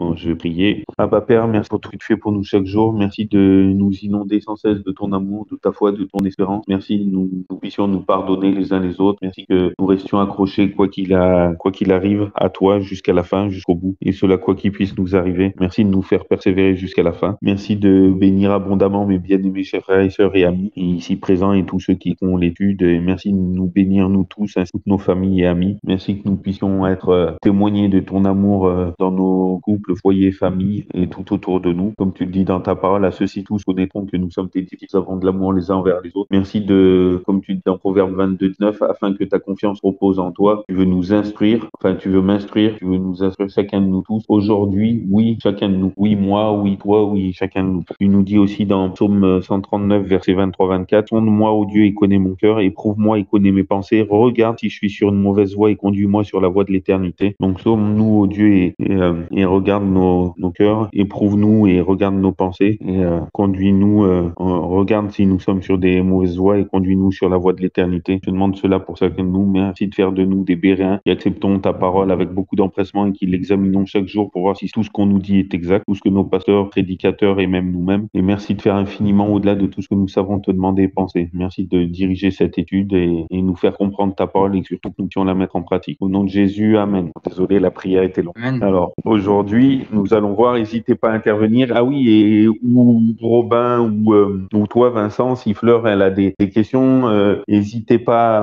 Bon, je vais prier. Abba Père, merci pour tout ce que tu fais pour nous chaque jour. Merci de nous inonder sans cesse de ton amour, de ta foi, de ton espérance. Merci que nous puissions nous pardonner les uns les autres. Merci que nous restions accrochés quoi qu'il arrive à toi jusqu'à la fin, jusqu'au bout. Et cela quoi qu'il puisse nous arriver. Merci de nous faire persévérer jusqu'à la fin. Merci de bénir abondamment mes bien-aimés chers frères et sœurs et amis et ici présents et tous ceux qui font l'étude. Et merci de nous bénir nous tous, ainsi que toutes nos familles et amis. Merci que nous puissions être témoigner de ton amour dans nos couples, foyers, familles et tout autour de nous. Comme tu le dis dans ta parole, à ceux-ci tous connaîtront que nous sommes tes disciples, nous avons de l'amour les uns envers les autres. Merci de, comme tu dis dans Proverbe 22:9, afin que ta confiance repose en toi. Tu veux nous instruire, enfin tu veux m'instruire, tu veux nous instruire chacun de nous tous. Aujourd'hui, oui, chacun de nous. Oui, moi, oui, toi, oui, chacun de nous. Tu nous dis aussi dans Psaume 139, verset 23-24, sonde-moi, ô Dieu, et connais mon cœur, éprouve-moi et connais mes pensées, regarde si je suis sur une mauvaise voie et conduis-moi sur la voie de l'éternité. Donc, sauve-nous, ô Dieu, et regarde nos cœurs, éprouve-nous et regarde nos pensées, et conduis-nous, regarde si nous sommes sur des mauvaises voies et conduis-nous sur la voie de l'éternité. Je demande cela pour chacun de nous. Merci de faire de nous des béréens qui acceptons ta parole avec beaucoup d'empressement et qui l'examinons chaque jour pour voir si tout ce qu'on nous dit est exact, tout ce que nos pasteurs, prédicateurs et même nous-mêmes. Et merci de faire infiniment au-delà de tout ce que nous savons te demander et penser. Merci de diriger cette étude et nous faire comprendre ta parole et surtout que nous puissions la mettre en pratique. Au nom de Jésus, amen. Désolé, la prière était longue. Amen. Alors, aujourd'hui, nous allons voir, n'hésitez pas à intervenir. Ah oui, et ou Robin ou toi, Vincent, si Fleur, elle a des questions, n'hésitez pas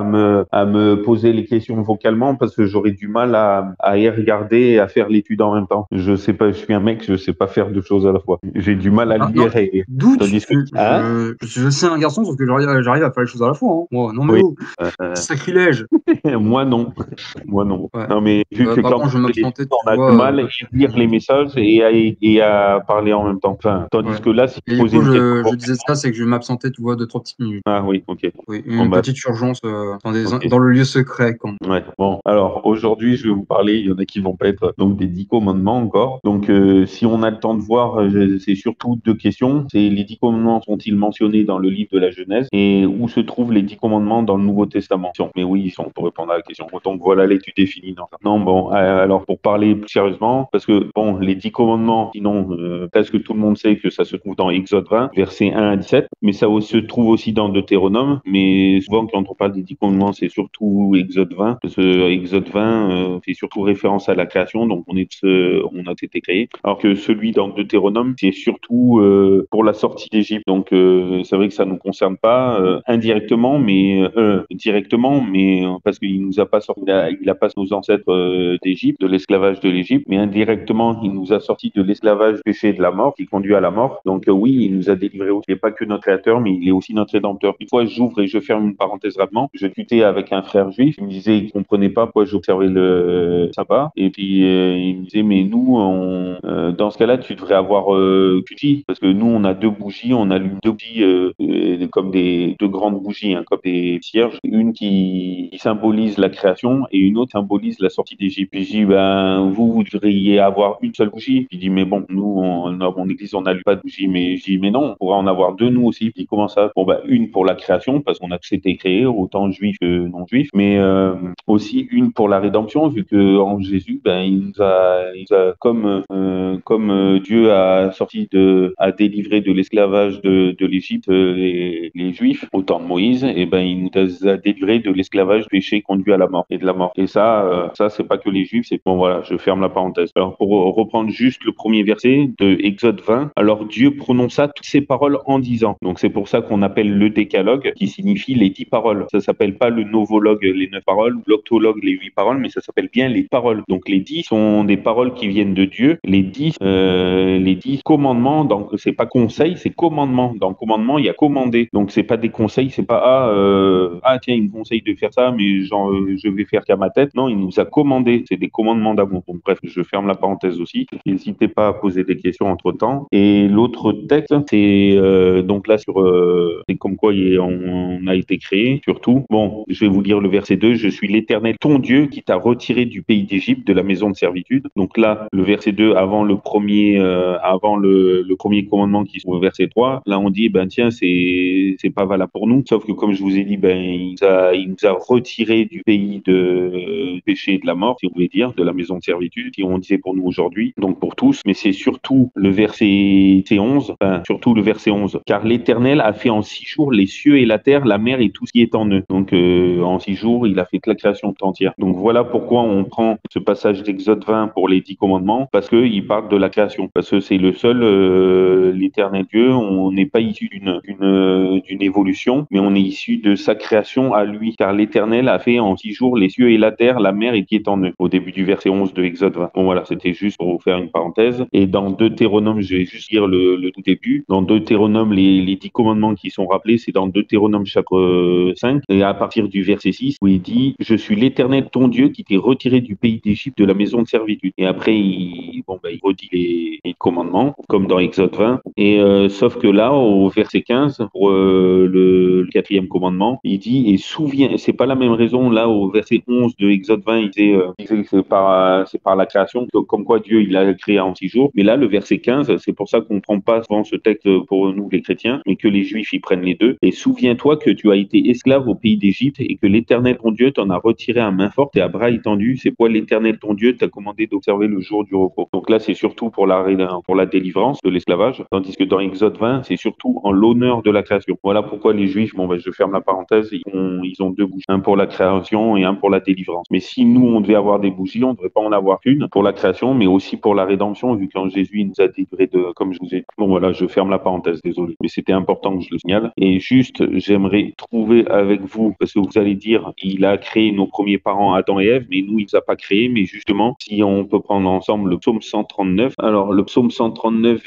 à me poser les questions vocalement parce que j'aurai du mal à y regarder et à faire l'étude en même temps. Je sais pas, je suis un mec, je sais pas faire deux choses à la fois. J'ai du mal à Ah, non, lire et doute, tandis que, hein? je sais un garçon, sauf que j'arrive à faire les choses à la fois. Hein. Moi, non mais Oui. oh, sacrilège. Moi non. Moi non. Ouais. Non mais vu que Par quand contre, je vais on fait l'étude, m'absenter, tu on a du vois. mal à lire les messages et à parler en même temps. Enfin, tandis Ouais. que là, si Et vous du posez coup, une question je disais ça, c'est que je vais m'absenter, tu vois, de 3 petites minutes. ah oui, ok. Oui, Bon une bah petite urgence ok. dans le lieu secret, quand même. Ouais. Bon, alors aujourd'hui, je vais vous parler. Il y en a qui vont pas être donc des 10 commandements encore. Donc, si on a le temps de voir, c'est surtout deux questions. C'est les 10 commandements sont-ils mentionnés dans le livre de la Genèse et où se trouvent les 10 commandements dans le Nouveau Testament? Mais oui, ils sont pour répondre à la question. Donc voilà, l'étude est finie. Non, bon, alors pour parler plus sérieusement, parce que bon, les 10 commandements, sinon presque tout le monde sait que ça se trouve dans Exode 20, versets 1 à 17, mais ça se trouve aussi dans Deutéronome. Mais souvent, quand on parle des 10 commandements, c'est surtout Exode 20, parce que Exode 20 fait surtout référence à la création, donc on a été créé. Alors que celui dans Deutéronome, c'est surtout pour la sortie d'Égypte. Donc c'est vrai que ça nous concerne pas indirectement, mais directement, mais parce qu'il nous a pas sorti, il a pas nos ancêtres d'Égypte, de l'esclavage de l'Égypte, mais indirectement, il nous a sorti de l'esclavage du péché et de la mort, qui conduit à la mort. Donc oui, il nous a délivrés aussi. Il n'est pas que notre créateur, mais il est aussi notre rédempteur. Une fois, j'ouvre et je ferme une parenthèse rapidement. Je discutais avec un frère juif, il me disait qu'il comprenait pas pourquoi j'observais le sabbat, et puis il me disait mais nous, dans ce cas-là, tu devrais avoir bougies, parce que nous, on a deux bougies, on allume deux bougies comme des deux grandes bougies, hein, comme des cierges, une qui symbolise la création et une autre symbolise la sortie d'Égypte. Puis je dis ben vous devriez avoir une seule bougie. Il dit mais bon, nous, dans mon église, on n'allume pas de bougie. Mais je dis mais non, on pourra en avoir deux nous aussi. Puis comment ça? Bon ben une pour la création parce qu'on a tous été créés, autant juifs que non juifs, mais aussi une pour la rédemption vu que en Jésus, ben il nous a comme Dieu a délivré de l'esclavage de l'Égypte les Juifs au temps de Moïse, et ben il nous a délivré de l'esclavage du péché conduit à la mort et de la mort. Et ça c'est pas que les Juifs, c'est bon voilà, je ferme la parenthèse. Alors pour reprendre juste le premier verset de Exode 20, alors Dieu prononça toutes ces paroles en disant. Donc c'est pour ça qu'on appelle le décalogue, qui signifie les 10 paroles. Ça s'appelle pas le novologue, les 9 paroles, ou l'octologue, les 8 paroles, mais ça s'appelle bien les paroles. Donc les 10 sont des paroles qui viennent de Dieu. Les 10 commandements, donc c'est pas conseil, c'est commandement. Dans commandement, il y a commandé. Donc c'est pas des conseils, c'est pas tiens, il me conseille de faire ça, mais genre je vais faire qu'à ma tête. Non, il nous a commandé. C'est des commandements d'amour. Donc bref, je ferme la parenthèse aussi. N'hésitez pas à poser des questions entre temps. Et l'autre texte, c'est donc là sur c'est comme quoi on a été créé, surtout. Bon, je vais vous lire le verset 2. Je suis l'Éternel l'Éternel ton Dieu qui t'a retiré du pays d'Égypte, de la maison de servitude. Donc là, le verset 2, avant le premier commandement qui est au verset 3, là on dit, ben tiens, c'est pas valable pour nous, sauf que comme je vous ai dit, ben il nous a retiré du pays de péché et de la mort, si vous voulez dire, de la maison de servitude, si on disait pour nous aujourd'hui, donc pour tous, mais c'est surtout le verset 11, surtout le verset 11, car l'Éternel a fait en 6 jours les cieux et la terre, la mer et tout ce qui est en eux. Donc en 6 jours, il a fait que la création tout entière. Donc voilà pourquoi on prend ce passage d'Exode 20 pour les 10 commandements, parce qu'il parle de la création, parce que c'est le seul, l'Éternel Dieu, on n'est pas issu d'une évolution, mais on est issu de sa création à lui, car l'Éternel a fait en 6 jours les cieux et la terre, la mer et qui est en eux, au début du verset 11 de Exode 20. Bon voilà, c'était juste pour vous faire une parenthèse. Et dans Deutéronome, je vais juste lire le tout début. Dans Deutéronome, les 10 commandements qui sont rappelés, c'est dans Deutéronome chapitre 5, et à partir du verset 6, où il dit « Je suis l'Éternel ton Dieu qui t'ai retiré du pays d'Égypte de la maison de servitude. » Et après, il redit les commandements, comme dans Exode 20. Et sauf que là, au verset 15, pour le quatrième commandement, il dit « Et souviens », c'est pas la même raison, là, au verset 11 de Exode 20, il disait que c'est par la création, comme quoi Dieu, il a créé en 6 jours. Mais là, le verset 15, c'est pour ça qu'on ne prend pas souvent ce texte pour nous, les chrétiens, mais que les juifs, ils prennent les deux. Et souviens-toi que tu as été esclave au pays d'Égypte et que l'Éternel ton Dieu t'en a retiré à main forte et à bras étendus. C'est pourquoi l'Éternel ton Dieu t'a commandé d'observer le jour du repos. Donc là, c'est surtout pour la délivrance de l'esclavage, tandis que dans Exode 20, c'est surtout en l'honneur de la création. Voilà pourquoi les juifs, je ferme la parenthèse, ils ont deux bougies, un pour la création et un pour la délivrance. Mais si nous, on devait avoir des bougies, on ne devrait pas en avoir qu'une pour la création, mais aussi pour la rédemption, vu que Jésus nous a délivrés de, comme je vous ai dit. Bon voilà, je ferme la parenthèse, désolé, mais c'était important que je le signale. Et juste, j'aimerais trouver avec vous, parce que vous allez dire, il a créé nos premiers parents, Adam et Ève, mais nous, il nous a pas créés, mais justement, si on peut prendre ensemble le psaume 139. Alors, le psaume 139,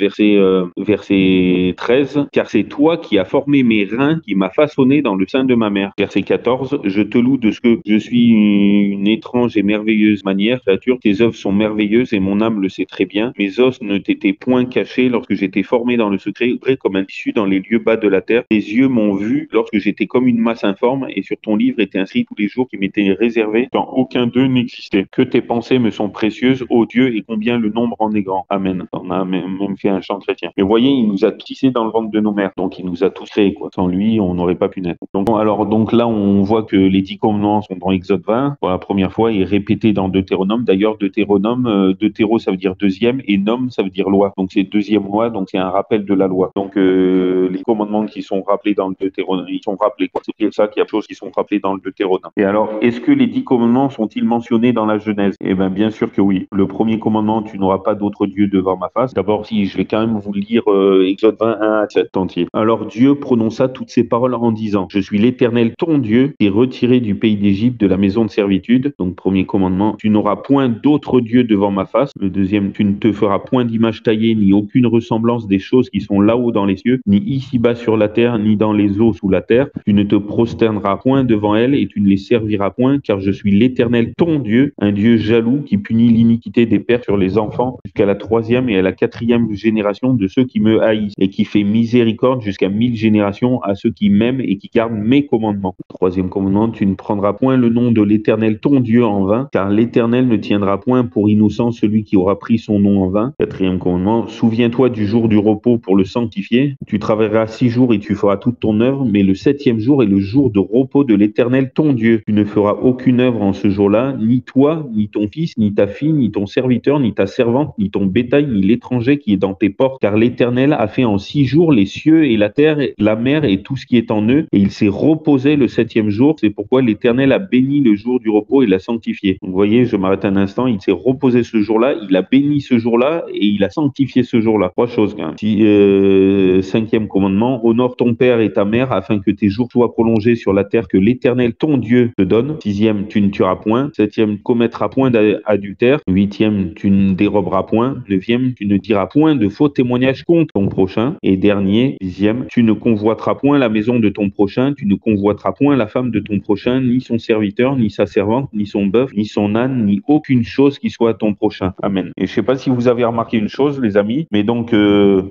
verset 13, car c'est toi qui as formé mes reins, qui m'as façonné dans le sein de ma mère. Verset 14, je te loue de ce que je suis une étrange et merveilleuse manière, créature, tes œuvres sont merveilleuses et mon âme le sait très bien. Mes os ne t'étaient point cachés lorsque j'étais formé dans le secret, vrai comme un tissu dans les lieux bas de la terre. Tes yeux m'ont vu lorsque j'étais comme une masse informe et sur ton livre étaient inscrits tous les jours qui m'étaient réservés quand aucun d'eux n'existait. Que tes pensées me sont précieuses, ô Dieu, et combien le nombre en est grand. Amen. On a même fait un chant chrétien. Mais vous voyez, il nous a tissés dans le ventre de nos mères. Donc, il nous a tous créés, quoi. Sans lui, on n'aurait pas pu naître. Donc là, on voit que les 10 commandements sont dans Exode 20 pour la première fois et répétés dans Deutéronome. D'ailleurs, Deutéro, ça veut dire deuxième et nom, ça veut dire loi. Donc, c'est deuxième loi. Donc, c'est un rappel de la loi. Donc, les commandements qui sont rappelés dans le Deutéronome, ils sont rappelés, quoi. C'est pour ça qu'il y a des choses qui sont rappelées dans le Deutéronome. Et alors, est-ce que les 10 commandements sont-ils mentionnés dans la Genèse? Eh bien, bien sûr que oui. Le premier commandement, tu n'auras pas d'autre Dieu devant ma face. D'abord, si je vais quand même vous lire Exode 21 à 7 entier. Alors Dieu prononça toutes ces paroles en disant, je suis l'Éternel ton Dieu, qui est retiré du pays d'Égypte de la maison de servitude. Donc premier commandement, tu n'auras point d'autre Dieu devant ma face. Le deuxième, tu ne te feras point d'image taillée, ni aucune ressemblance des choses qui sont là-haut dans les cieux, ni ici-bas sur la terre, ni dans les eaux sous la terre. Tu ne te prosterneras point devant elles et tu ne les serviras point, car je suis l'Éternel ton Dieu, un Dieu jaloux qui punit l'iniquité des pères sur les enfants jusqu'à la 3e et à la 4e génération de ceux qui me haïssent et qui fait miséricorde jusqu'à 1000 générations à ceux qui m'aiment et qui gardent mes commandements. Troisième commandement, tu ne prendras point le nom de l'Éternel ton Dieu en vain, car l'Éternel ne tiendra point pour innocent celui qui aura pris son nom en vain. Quatrième commandement, souviens-toi du jour du repos pour le sanctifier. Tu travailleras 6 jours et tu feras toute ton œuvre, mais le 7e jour est le jour de repos de l'Éternel ton Dieu. Tu ne feras aucune œuvre en ce jour-là, ni toi, ni ton fils, ni ta fille, ni ton serviteur, ni ta servante, ni ton bétail, ni l'étranger qui est dans tes portes, car l'Éternel a fait en 6 jours les cieux et la terre, la mer et tout ce qui est en eux, et il s'est reposé le 7e jour. C'est pourquoi l'Éternel a béni le jour du repos et l'a sanctifié. Donc, vous voyez, je m'arrête un instant, il s'est reposé ce jour-là, il a béni ce jour-là et il a sanctifié ce jour-là. 3 choses quand même. 5e commandement, honore ton père et ta mère afin que tes jours soient prolongés sur la terre que l'Éternel ton Dieu te donne. 6e, tu ne tueras point. 7e, commettras point d'adultère. 8e, tu ne déroberas point. 9e, tu ne diras point de faux témoignages contre ton prochain. Et dernier, 10e, tu ne convoiteras point la maison de ton prochain, tu ne convoiteras point la femme de ton prochain, ni son serviteur, ni sa servante, ni son bœuf, ni son âne, ni aucune chose qui soit à ton prochain. Amen. Et je sais pas si vous avez remarqué une chose, les amis, mais donc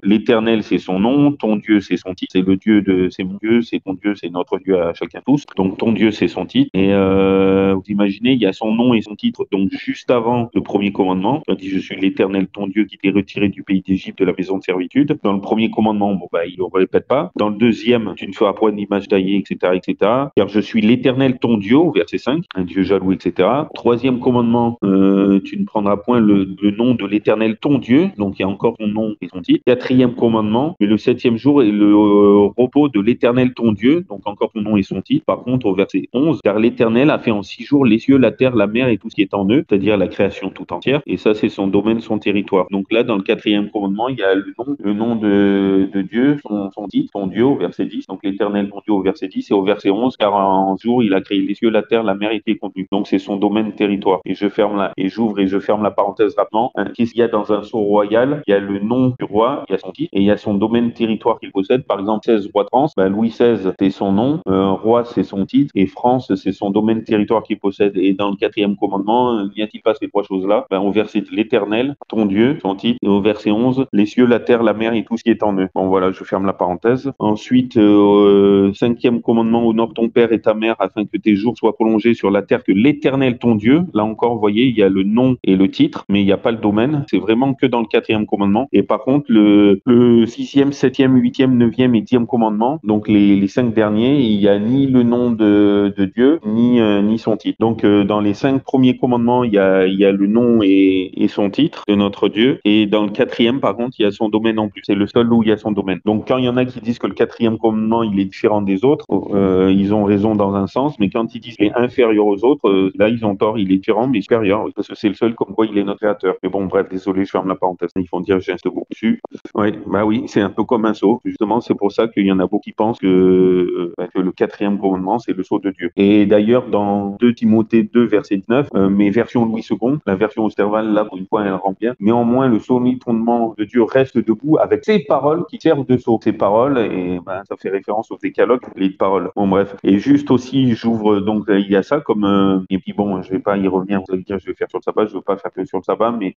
l'Éternel, c'est son nom, ton Dieu, c'est son titre, c'est mon Dieu, c'est ton Dieu, c'est notre Dieu à chacun tous. Donc ton Dieu, c'est son titre. Et vous imaginez, il y a son nom et son titre, donc juste avant le premier commandement, quand il dit je suis l'Éternel ton Dieu qui t'ai retiré du pays d'Égypte de la maison de servitude. Dans le premier commandement, bon bah il ne le répète pas. Dans le deuxième, tu ne feras point d'image taillée, etc., etc. Car je suis l'Éternel ton Dieu, au verset 5, un Dieu jaloux, etc. Troisième commandement, tu ne prendras point le nom de l'Éternel ton Dieu, donc il y a encore son nom et son titre. Quatrième commandement, mais le septième jour est le repos de l'Éternel ton Dieu, donc encore son nom et son titre. Par contre, au verset 11, car l'Éternel a fait en 6 jours les cieux, la terre, la mer et tout ce qui est en eux, c'est-à-dire la création tout entière. Et ça, c'est son domaine, son territoire. Donc là, dans le quatrième commandement, il y a le nom de Dieu, son titre, son Dieu au verset 10. Donc l'Éternel ton Dieu au verset 10 et au verset 11, car en jour, il a créé les cieux, la terre, la mer et tout contenu. Donc c'est son domaine, territoire. Et j'ouvre et je ferme la parenthèse rapidement. Qu'est-ce qu'il y a dans un sceau royal? Il y a le nom du roi, il y a son titre et il y a son domaine, territoire qu'il possède. Par exemple, 16 roi de France, Louis XVI, c'est son nom, roi, c'est son titre et France, c'est son domaine, territoire qu'il possède. Et dans le quatrième commandement, n'y a-t-il pas ces trois choses-là? Au verset l'Éternel, ton Dieu, son titre, et au verset 11, les cieux, la terre, la mer et tout ce qui est en eux. Bon, voilà, je ferme la parenthèse. Ensuite, cinquième commandement, honore ton père et ta mère afin que tes jours soient prolongés sur la terre que l'Éternel, ton Dieu. Là encore, vous voyez, il y a le nom et le titre, mais il n'y a pas le domaine. C'est vraiment que dans le quatrième commandement. Et par contre, le sixième, septième, huitième, neuvième et dixième commandement, donc les cinq derniers, il n'y a ni le nom de Dieu, ni son titre. Donc, dans les cinq premiers commandements, il y a le nom et son titre de notre Dieu. Et dans le quatrième, par contre, il y a son domaine en plus. C'est le seul où il y a son domaine. Donc, quand il y en a qui disent que le quatrième commandement, il est différent des autres, ils ont raison dans un sens, mais quand ils disent qu'il est inférieur aux autres, là, ils ont tort. Il est différent, mais supérieur, parce que c'est le seul comme quoi il est notre créateur. Mais bon, bref, désolé, je ferme la parenthèse. Ils vont dire, j'insiste beaucoup dessus. Ouais, bah oui, c'est un peu comme un sceau. Justement, c'est pour ça qu'il y en a beaucoup qui pensent que le quatrième commandement, c'est le sceau de Dieu. Et d'ailleurs, dans 2 Timothée 2, verset 19, mais version Louis II, la version Osterval, là, pour une fois, elle rend bien. Néanmoins, le solide fondement de Dieu reste debout avec ses paroles qui servent de sceau. Ces paroles, et ça fait référence au décalogue, les paroles. Bon, bref. Et juste aussi, j'ouvre, donc, il y a ça comme, et puis bon, je vais pas y revenir, vous allez dire, je vais faire sur le sabbat, je veux pas faire que sur le sabbat, mais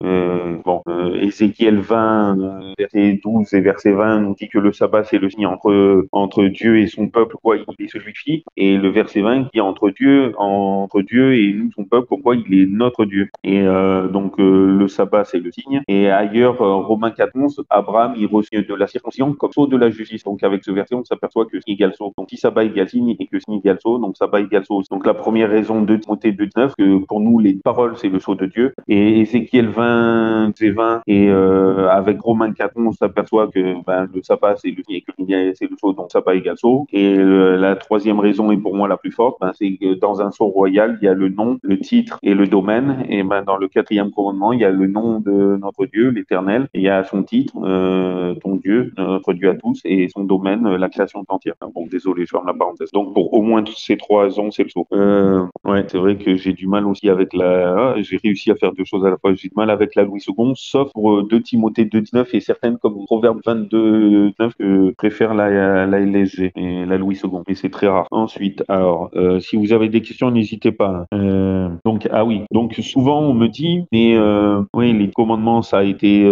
Ézéchiel 20, verset 12 et verset 20 nous dit que le sabbat, c'est le signe entre Dieu et son peuple, quoi, il est celui-ci. Et le verset 20 qui est entre Dieu et nous, son peuple, pourquoi il est notre Dieu. Et donc, le sabbat, c'est le signe. Et ailleurs, Romains 4:11, Abraham, il reçut de la circoncision comme sceau de la justice. Donc, avec ce verset, on s'aperçoit que signe égale sceau. Donc, si sabbat égale signe et que signe égale sceau, donc sabbat égale sceau. Donc, la première raison de Timothée 2:19, que pour nous, les paroles, c'est le sceau de Dieu. Et Ézéchiel 20, c'est 20, et avec Romains 4:11, on s'aperçoit que le sabbat, c'est le signe et que c'est le sceau, donc sabbat égale sceau. Et la troisième raison, et pour moi la plus forte, c'est que dans un sceau royal, il y a le nom, le titre et le domaine. Et dans le quatrième commandement, il y a le nom de notre Dieu, l'Éternel. Il y a son titre, ton Dieu, notre Dieu à tous, et son domaine, la création entière. Bon, désolé, je ferme la parenthèse. Donc, pour au moins ces trois raisons, c'est le sceau. Ouais, c'est vrai que j'ai du mal aussi avec j'ai réussi à faire deux choses à la fois. J'ai du mal avec la Louis II, sauf pour 2 Timothée 2:19 et certaines comme Proverbe 22:9 que je préfère la LSG et la Louis II. Et c'est très rare. Ensuite, alors, si vous avez des questions, n'hésitez pas. Donc, ah oui. Donc, souvent, on me dit, mais oui, les commandements, ça a été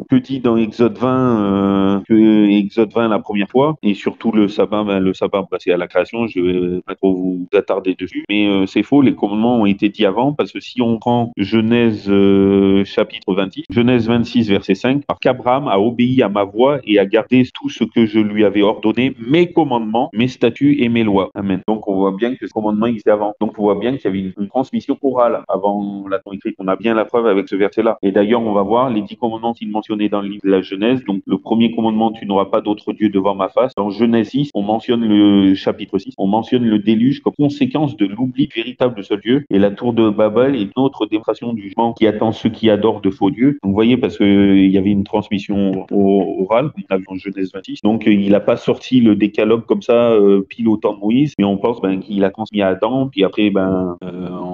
que dit dans Exode 20, que Exode 20 la première fois, et surtout le sabbat, c'est à la création, je vais pas trop vous attarder dessus, mais c'est faux, les commandements ont été dits avant, parce que si on prend Genèse chapitre 26, Genèse 26 verset 5, alors qu'Abraham a obéi à ma voix et a gardé tout ce que je lui avais ordonné, mes commandements, mes statuts et mes lois. Amen. Donc on voit bien que ce commandement existait avant. Donc on voit bien qu'il y avait une transmission orale avant la Torah écrite. On a bien la preuve avec ce verset-là. Et d'ailleurs, on va voir les 10 commandements qu'il mentionnait dans le livre de la Genèse. Donc le premier commandement, tu n'auras pas d'autre Dieu devant ma face. Dans Genèse 6, on mentionne le chapitre 6, on mentionne le déluge comme conséquence de l'oubli véritable de ce Dieu. Et la tour de Babel est une autre démonstration du jugement qui attend ceux qui adorent de faux dieux. Donc vous voyez, parce qu'il y avait une transmission orale, on a vu en Genèse 26. Donc il n'a pas sorti le décalogue comme ça pile au temps de Moïse, mais on pense qu'il a transmis à Adam, puis après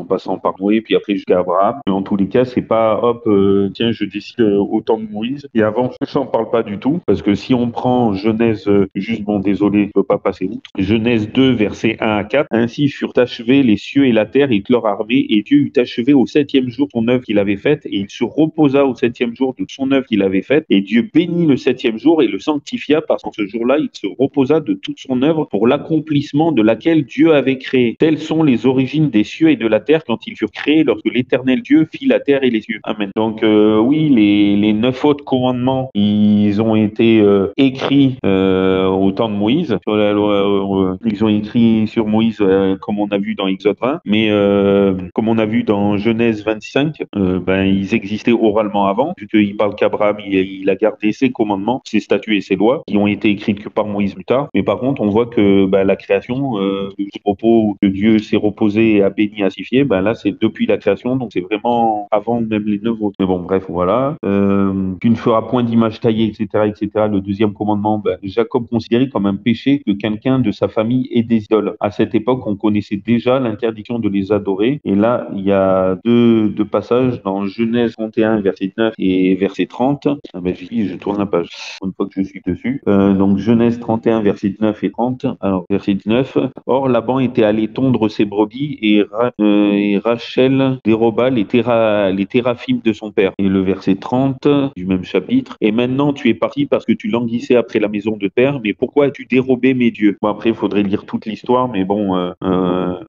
passant par Noé, puis après jusqu'à Abraham. Mais en tous les cas, c'est pas hop, tiens, je décide au temps de Moïse. Et avant, je n'en parle pas du tout, parce que si on prend Genèse, juste bon, désolé, je peux pas passer outre. Genèse 2, versets 1 à 4. Ainsi furent achevés les cieux et la terre et toute leur armée, et Dieu eut achevé au septième jour son œuvre qu'il avait faite, et il se reposa au septième jour de son œuvre qu'il avait faite, et Dieu bénit le septième jour et le sanctifia, parce qu'en ce jour-là, il se reposa de toute son œuvre pour l'accomplissement de laquelle Dieu avait créé. Telles sont les origines des cieux et de la terre quand ils furent créés, lorsque l'Éternel Dieu fit la terre et les cieux. Amen. Donc oui, les 9 autres commandements, ils ont été écrits au temps de Moïse. Sur la loi, ils ont écrit sur Moïse, comme on a vu dans Exode 20, mais comme on a vu dans Genèse 25, ben, ils existaient oralement avant, puisqu'il parle qu'Abraham, il a gardé ses commandements, ses statuts et ses lois, qui ont été écrits que par Moïse plus tard. Mais par contre, on voit que ben, la création, le repos que Dieu s'est reposé et a béni, a sanctifié, ben là, c'est depuis la création, donc c'est vraiment avant même les 9 autres. Mais bon, bref, voilà. Tu ne feras point d'image taillée, etc., etc. Le deuxième commandement, ben, Jacob considérait comme un péché que quelqu'un de sa famille ait des idoles. À cette époque, on connaissait déjà l'interdiction de les adorer. Et là, il y a deux passages dans Genèse 31, verset 9 et verset 30. Ah ben, je tourne la page une fois que je suis dessus. Donc Genèse 31, verset 9 et 30. Alors, verset 9. Or, Laban était allé tondre ses brebis et Rachel déroba les téraphimes de son père. Et le verset 30 du même chapitre. Et maintenant, tu es parti parce que tu languissais après la maison de père, mais pourquoi as-tu dérobé mes dieux? Bon, après, il faudrait lire toute l'histoire, mais bon,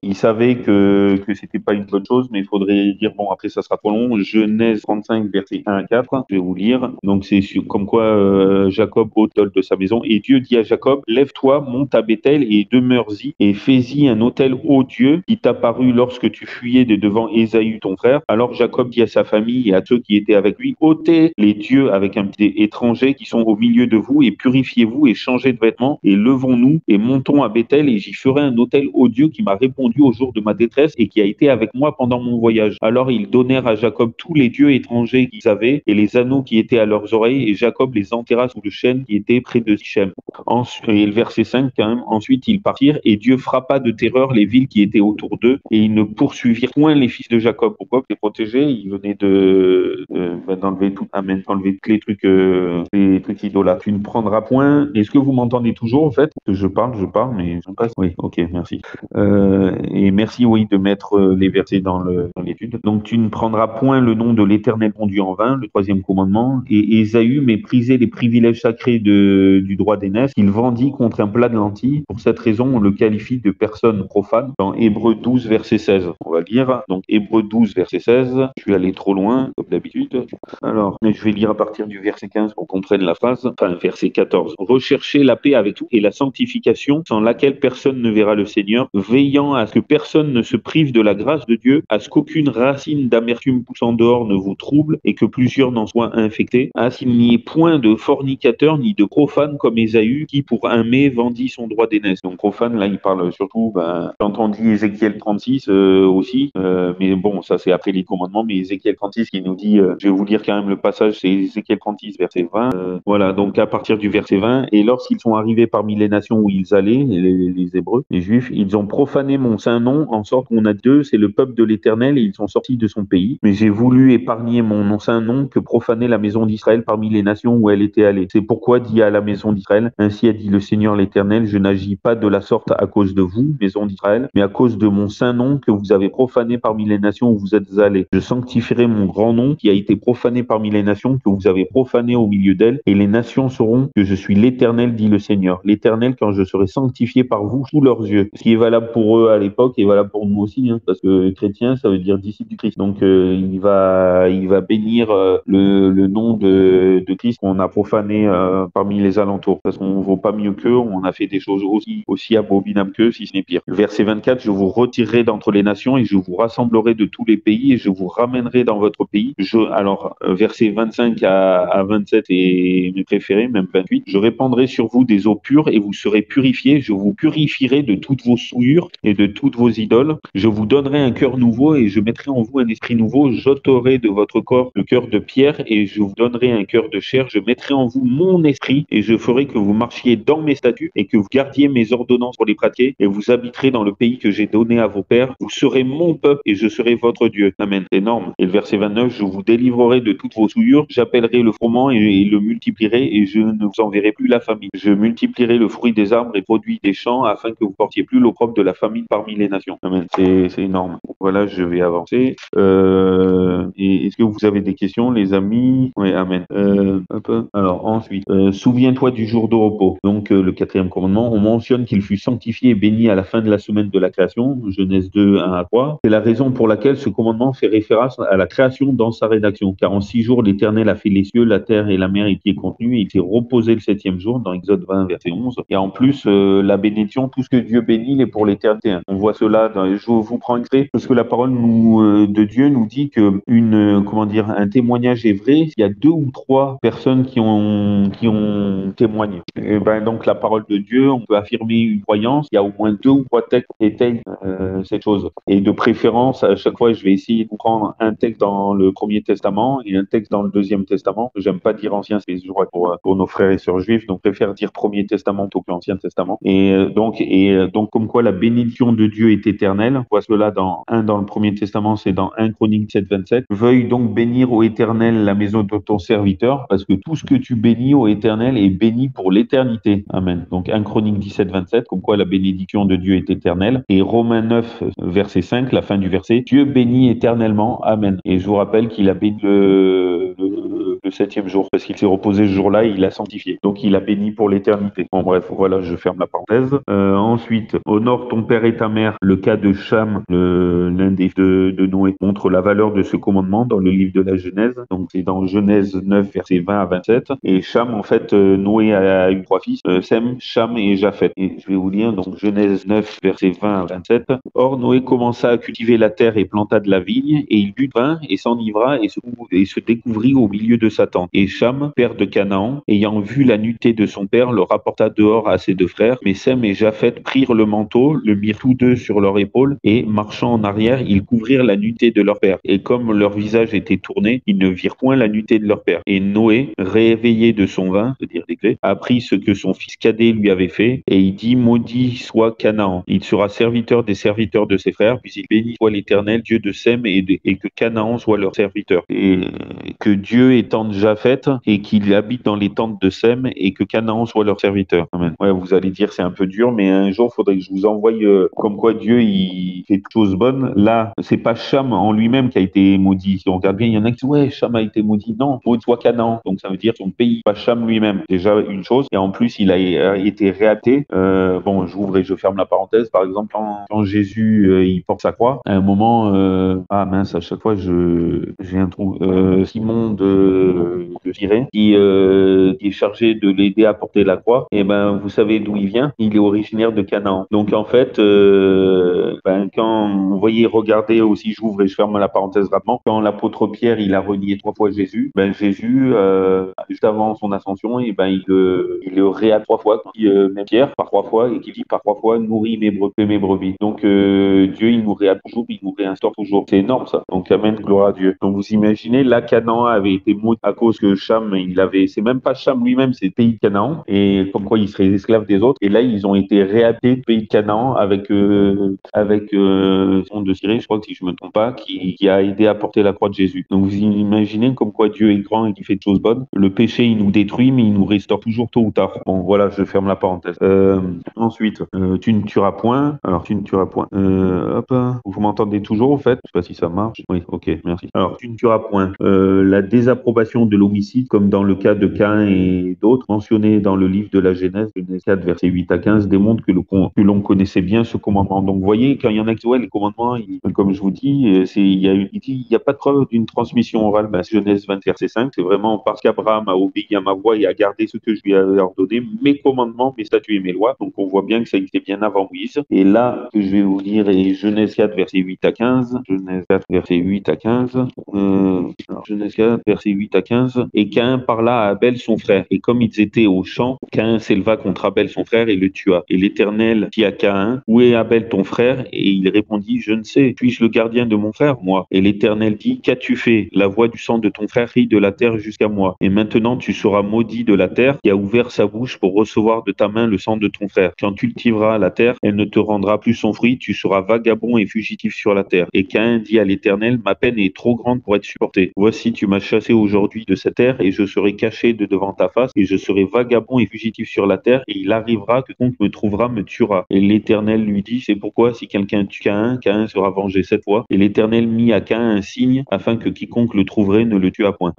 il savait que c'était pas une bonne chose, mais il faudrait dire, bon, après, ça sera trop long. Genèse 35, verset 1 à 4. Je vais vous lire. Donc, c'est comme quoi Jacob ôte de sa maison. Et Dieu dit à Jacob, lève-toi, monte à Bethel et demeure-y, et fais-y un autel au Dieu qui t'apparut lorsque tu fuyais de devant Ésaü ton frère. Alors Jacob dit à sa famille et à ceux qui étaient avec lui, ôtez les dieux avec un pied étranger qui sont au milieu de vous, et purifiez-vous et changez de vêtements, et levons-nous et montons à Bethel, et j'y ferai un autel au Dieu qui m'a répondu au jour de ma détresse et qui a été avec moi pendant mon voyage. Alors ils donnèrent à Jacob tous les dieux étrangers qu'ils avaient et les anneaux qui étaient à leurs oreilles, et Jacob les enterra sous le chêne qui était près de Sichem. Et le verset 5 quand même, ensuite ils partirent, et Dieu frappa de terreur les villes qui étaient autour d'eux, et ils ne poursuivirent point les fils de Jacob. Pourquoi? Pour les protéger, ils venaient d'enlever tout, d'enlever tous les trucs idolâtres. Tu ne prendras point. Est-ce que vous m'entendez toujours en fait? Que je parle, mais je passe. Oui, ok, merci. Et merci, oui, de mettre les versets dans l'étude. Donc, tu ne prendras point le nom de l'Éternel ton Dieu en vain, le troisième commandement. Et Ésaü méprisait les privilèges sacrés du droit d'aînesse. Il vendit contre un plat de lentilles. Pour cette raison, on le qualifie de personne profane. Dans Hébreux 12, verset 16, on va lire. Donc, Hébreux 12, verset 16. Je suis allé trop loin, comme d'habitude. Alors, je vais lire à partir du verset 15 pour qu'on comprenne la phrase. Enfin, verset 14. Recherchez la paix avec tout et la sanctification, sans laquelle personne ne verra le Seigneur, veillant à ce que personne ne se prive de la grâce de Dieu, à ce qu'aucune racine d'amertume poussant dehors ne vous trouble et que plusieurs n'en soient infectés, à ce qu'il n'y ait point de fornicateur ni de profane comme Ésaü, qui pour un mai vendit son droit d'aînesse. Donc profane, là, il parle surtout, quand on dit Ézéchiel 36 aussi, mais bon, ça c'est après les commandements, mais Ézéchiel 36 qui nous dit, je vais vous lire quand même le passage, c'est Ézéchiel 36, verset 20. Voilà, donc à partir du verset 20, et lorsqu'ils sont arrivés parmi les nations où ils allaient, les Hébreux, les Juifs, ils ont profané mon saint nom, en sorte qu'on a deux, c'est le peuple de l'Éternel, et ils sont sortis de son pays. Mais j'ai voulu épargner mon saint nom que profaner la maison d'Israël parmi les nations où elle était allée. C'est pourquoi dit à la maison d'Israël, ainsi a dit le Seigneur l'Éternel, je n'agis pas de la sorte à cause de vous, maison d'Israël, mais à cause de mon saint nom que vous avez profané parmi les nations où vous êtes allés. Je sanctifierai mon grand nom qui a été profané parmi les nations que vous avez profané au milieu d'elles, et les nations sauront que je suis l'Éternel, dit le Seigneur. L'Éternel, quand je serai sanctifié par vous sous leurs yeux. Ce qui est valable pour eux à l'époque est valable pour nous aussi, parce que chrétien, ça veut dire disciple du Christ. Donc il va bénir le nom de Christ qu'on a profané parmi les alentours, parce qu'on ne vaut pas mieux qu'eux, on a fait des choses aussi abominables qu'eux, si ce n'est pire. Verset 24, je vous retirerai d'entre les nations et je vous rassemblerai de tous les pays et je vous ramènerai dans votre pays. Alors, verset 25 à 27 est mes préférés, même 28. Je répandrai sur vous des eaux pures et vous serez purifiés. Je vous purifierai de toutes vos souillures et de toutes vos idoles. Je vous donnerai un cœur nouveau et je mettrai en vous un esprit nouveau. J'ôterai de votre corps le cœur de pierre et je vous donnerai un cœur de chair. Je mettrai en vous mon esprit et je ferai que vous marchiez dans mes statuts et que vous gardiez mes ordonnances pour les pratiquer et vous habiterez dans le pays que j'ai donné à vos pères. Vous serez mon peuple et je serai votre Dieu. Amen. C'est énorme. Et le verset 29, je vous délivrerai de toutes vos souillures, j'appellerai le froment et le multiplierai et je ne vous enverrai plus la famine. Je multiplierai le fruit des arbres et produits des champs afin que vous portiez plus l'opprobre de la famine parmi les nations. Amen. C'est énorme. Voilà, je vais avancer. Et est-ce que vous avez des questions, les amis? Oui, amen. Alors ensuite, souviens-toi du jour de repos. Donc le quatrième commandement, on mentionne qu'il fut sanctifié et béni à la fin de la semaine de la création, Genèse 2, 1 à 3. C'est la raison pour laquelle ce commandement fait référence à la création dans sa rédaction. Car en 6 jours, l'Éternel a fait les cieux, la terre et la mer et qui est contenu, et il s'est reposé le septième jour, dans Exode 20, verset 11. Et en plus, la bénédiction, tout ce que Dieu bénit, il est pour l'éternité. On voit cela, je vous prends extrait, parce que la parole de Dieu nous dit que un témoignage est vrai, il y a 2 ou 3 personnes qui ont témoigné. Et donc la parole de Dieu, on peut affirmer une croyance, il y a au moins 2 ou 3 textes qui étayent cette chose. Et de préférence, à chaque fois, je vais essayer de prendre un texte dans le Premier Testament et un texte dans le Deuxième Testament. J'aime pas dire Ancien, c'est je crois pour nos frères et sœurs juifs, donc je préfère dire Premier Testament plutôt que l'Ancien Testament. Et donc comme quoi la bénédiction de Dieu est éternelle. On voit cela dans le Premier Testament, c'est dans 1 Chronique 7, 27. Veuille donc bénir au Éternel la maison de ton serviteur, parce que tout ce que tu bénis au Éternel est béni pour l'éternité. Amen. Donc 1 Chronique 17, 27, comme quoi la bénédiction de Dieu est éternelle. Et Romains 9, verset 5, la fin du verset, Dieu bénit éternellement. Amen. Et je vous rappelle qu'il a béni le septième jour, parce qu'il s'est reposé ce jour-là et il l'a sanctifié. Donc il a béni pour l'éternité. Bon bref, voilà, je ferme la parenthèse. Ensuite, honore ton père et ta mère. Le cas de Cham, l'un des fils de Noé, montre la valeur de ce commandement dans le livre de la Genèse. Donc c'est dans Genèse 9, verset 20 à 27. Et Cham, en fait, Noé a eu 3 fils, Sem, Cham et Japheth. Et je vais vous lire, donc Genèse 9, verset 20 à 27. Or Noé commença à cultiver la terre et planta de la vigne, et il but de vin et s'enivra et se découvrit au milieu de sa tente. Et Cham, père de Canaan, ayant vu la nudité de son père, le rapporta dehors à ses 2 frères. Mais Sem et Japheth prirent le manteau, le mirent tous 2 sur leur épaule, et marchant en arrière, ils couvrirent la nudité de leur père. Et comme leur visage était tourné, ils ne virent point la nudité de leur père. Et Noé, réveillé de son vin, c'est-à-dire des grès, apprit ce que son fils cadet lui avait fait, et il dit, maudit soit Canaan. Il sera serviteur des serviteurs de ses frères, puis il bénit soit l'Éternel, Dieu de Sem, et que Canaan soit leur serviteur. Et que Dieu étende Japheth, et qu'il habite dans les tentes de Sem, et que Canaan soit leur serviteur. Amen. Ouais, vous allez dire c'est un peu dur, mais un jour, il faudrait que je vous envoie comme quoi Dieu, il fait toutes choses bonnes. Là, c'est pas Cham en lui-même qui a été maudit. Si on regarde bien, il y en a qui disent, ouais, Cham a été maudit. Non, maudit soit Canaan. Donc ça veut dire son pays, pas Cham lui-même. Déjà une chose. Et en plus, il a été réapté. Bon, j'ouvre et je ferme la parenthèse. Par exemple, quand Jésus, il porte sa croix, à un moment, ah mince, à chaque fois, j'ai un trou. Simon de Cyrène, qui est chargé de l'aider à porter la croix. Et vous savez d'où il vient? Il est originaire de Canaan. Donc en fait, quand vous voyez, regardez aussi, j'ouvre et je ferme la parenthèse rapidement, quand l'apôtre Pierre, il a renié 3 fois Jésus, Jésus, juste avant son ascension, il le réa 3 fois, même Pierre, par 3 fois, et qui dit par 3 fois, nourris mes brebis. Donc Dieu, il nous réa toujours, il nous réinstaure toujours. C'est énorme ça. Donc amen, gloire à Dieu. Donc vous imaginez, là, Canaan avait été maudit à cause que Cham, c'est même pas Cham lui-même, c'est le pays de Canaan, et comme quoi il serait esclave des autres. Et là, ils ont été réaptés du pays de Canaan avec Simon de Cyrène, je crois que si je me trompe pas, qui a aidé à porter la croix de Jésus. Donc vous imaginez comme quoi Dieu est grand et qu'il fait des choses bonnes. Le péché, il nous détruit, mais il nous restaure toujours tôt ou tard. Bon, voilà, je ferme la parenthèse. Ensuite, tu ne tueras point. Alors, tu ne tueras point. Vous m'entendez toujours, au fait? Je sais pas si ça marche. Oui, ok, merci. Alors, tu ne tueras point. La désapprobation de l'homicide, comme dans le cas de Caïn et d'autres, mentionnés dans le livre de la Genèse, Genèse 4, versets 8 à 15, démontre que l'on connaissait bien ce commandement. Donc, vous voyez, quand il y en a qui disent, ouais, les commandements, comme je vous dis, il y a pas de preuve d'une transmission orale. Genèse 20, verset 5, c'est vraiment parce qu'Abraham a obéi à ma voix et a gardé ce que je lui avais ordonné, mes commandements, mes statuts et mes lois. Donc, on voit bien que ça existait bien avant Moïse. Et là, que je vais vous lire, est Genèse 4, verset 8 à 15. Genèse 4, verset 8 à 15. Genèse 4, verset 8 à 15. Et Caïn parla à Abel son frère. Et comme ils étaient au champ, Caïn s'éleva contre Abel son frère et le tua. Et l'Éternel dit à Caïn, où est Abel ton frère? Et il répondit, je ne sais. Suis-je le gardien de mon frère, moi? Et l'Éternel dit, qu'as-tu fait? La voix du sang de ton frère crie de la terre jusqu'à moi. Et maintenant tu seras maudit de la terre qui a ouvert sa bouche pour recevoir de ta main le sang de ton frère. Quand tu cultiveras la terre, elle ne te rendra plus son fruit, tu seras vagabond et fugitif sur la terre. Et Caïn dit à l'Éternel, ma peine est trop grande pour être supportée. Voici, tu m'as chassé aujourd'hui de cette terre, et je serai caché de devant ta face, et je serai vagabond et fugitif sur la terre, et il arrivera que quiconque me trouvera me tuera. Et l'Éternel lui dit, c'est pourquoi si quelqu'un tue Caïn, Caïn sera vengé cette fois. Et l'Éternel mit à Caïn un signe, afin que quiconque le trouverait ne le tuât point.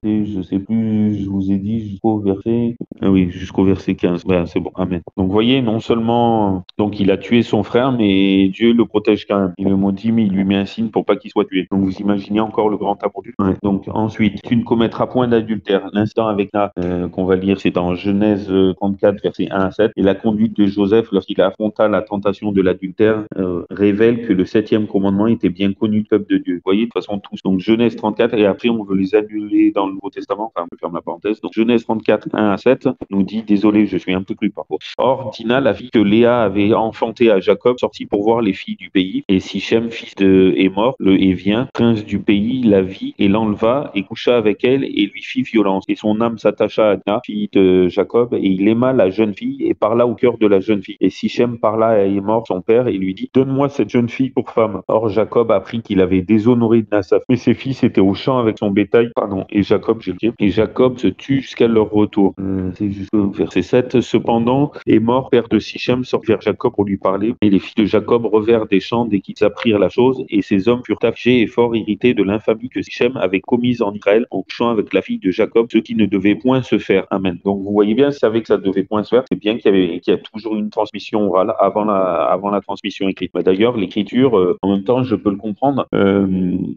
Et je sais plus, je vous ai dit jusqu'au verset... Ah oui, jusqu'au verset 15. Voilà, c'est bon, amen. Donc, vous voyez, non seulement donc il a tué son frère, mais Dieu le protège quand même. Il le maudit, mais il lui met un signe pour pas qu'il soit tué. Donc, vous imaginez encore le grand amour de Dieu. Ouais. Donc, ensuite, tu ne commettras point d'adultère. L'instant avec là qu'on va lire, c'est en Genèse 34, versets 1 à 7. Et la conduite de Joseph, lorsqu'il affronta la tentation de l'adultère, révèle que le 7e commandement était bien connu du peuple de Dieu. Vous voyez, de toute façon, tous. Donc, Genèse 34, et après, on veut les annuler dans le Nouveau Testament. Enfin, on peut faire la parenthèse. Donc, Genèse 34, 1 à 7, nous dit, désolé, je suis un peu plus parfois. Or, Dina, la fille que Léa avait enfantée à Jacob, sortit pour voir les filles du pays. Et Sichem, fils de Hémor, le Hévien, prince du pays, la vit et l'enleva et coucha avec elle et lui fit violence. Et son âme s'attacha à Dina, fille de Jacob, et il aima la jeune fille et parla au cœur de la jeune fille. Et Sichem parla à Hémor, son père, et lui dit, donne-moi cette jeune fille pour femme. Or, Jacob apprit qu'il avait déshonoré Dina, sa fille. Mais ses fils étaient au champ avec son bétail. Pardon. Et Jacob, et Jacob se tue jusqu'à leur retour. C'est jusqu'au verset 7. Cependant, Hémor, père de Sichem, sort vers Jacob pour lui parler. Et les filles de Jacob revinrent des champs dès qu'ils apprirent la chose. Et ces hommes furent affligés et fort irrités de l'infamie que Sichem avait commise en Israël en couchant avec la fille de Jacob, ce qui ne devait point se faire. Amen. Donc vous voyez bien, ils savaient que ça ne devait point se faire. C'est bien qu'il y a toujours une transmission orale avant la transmission écrite. Bah, d'ailleurs, l'écriture, en même temps, je peux le comprendre.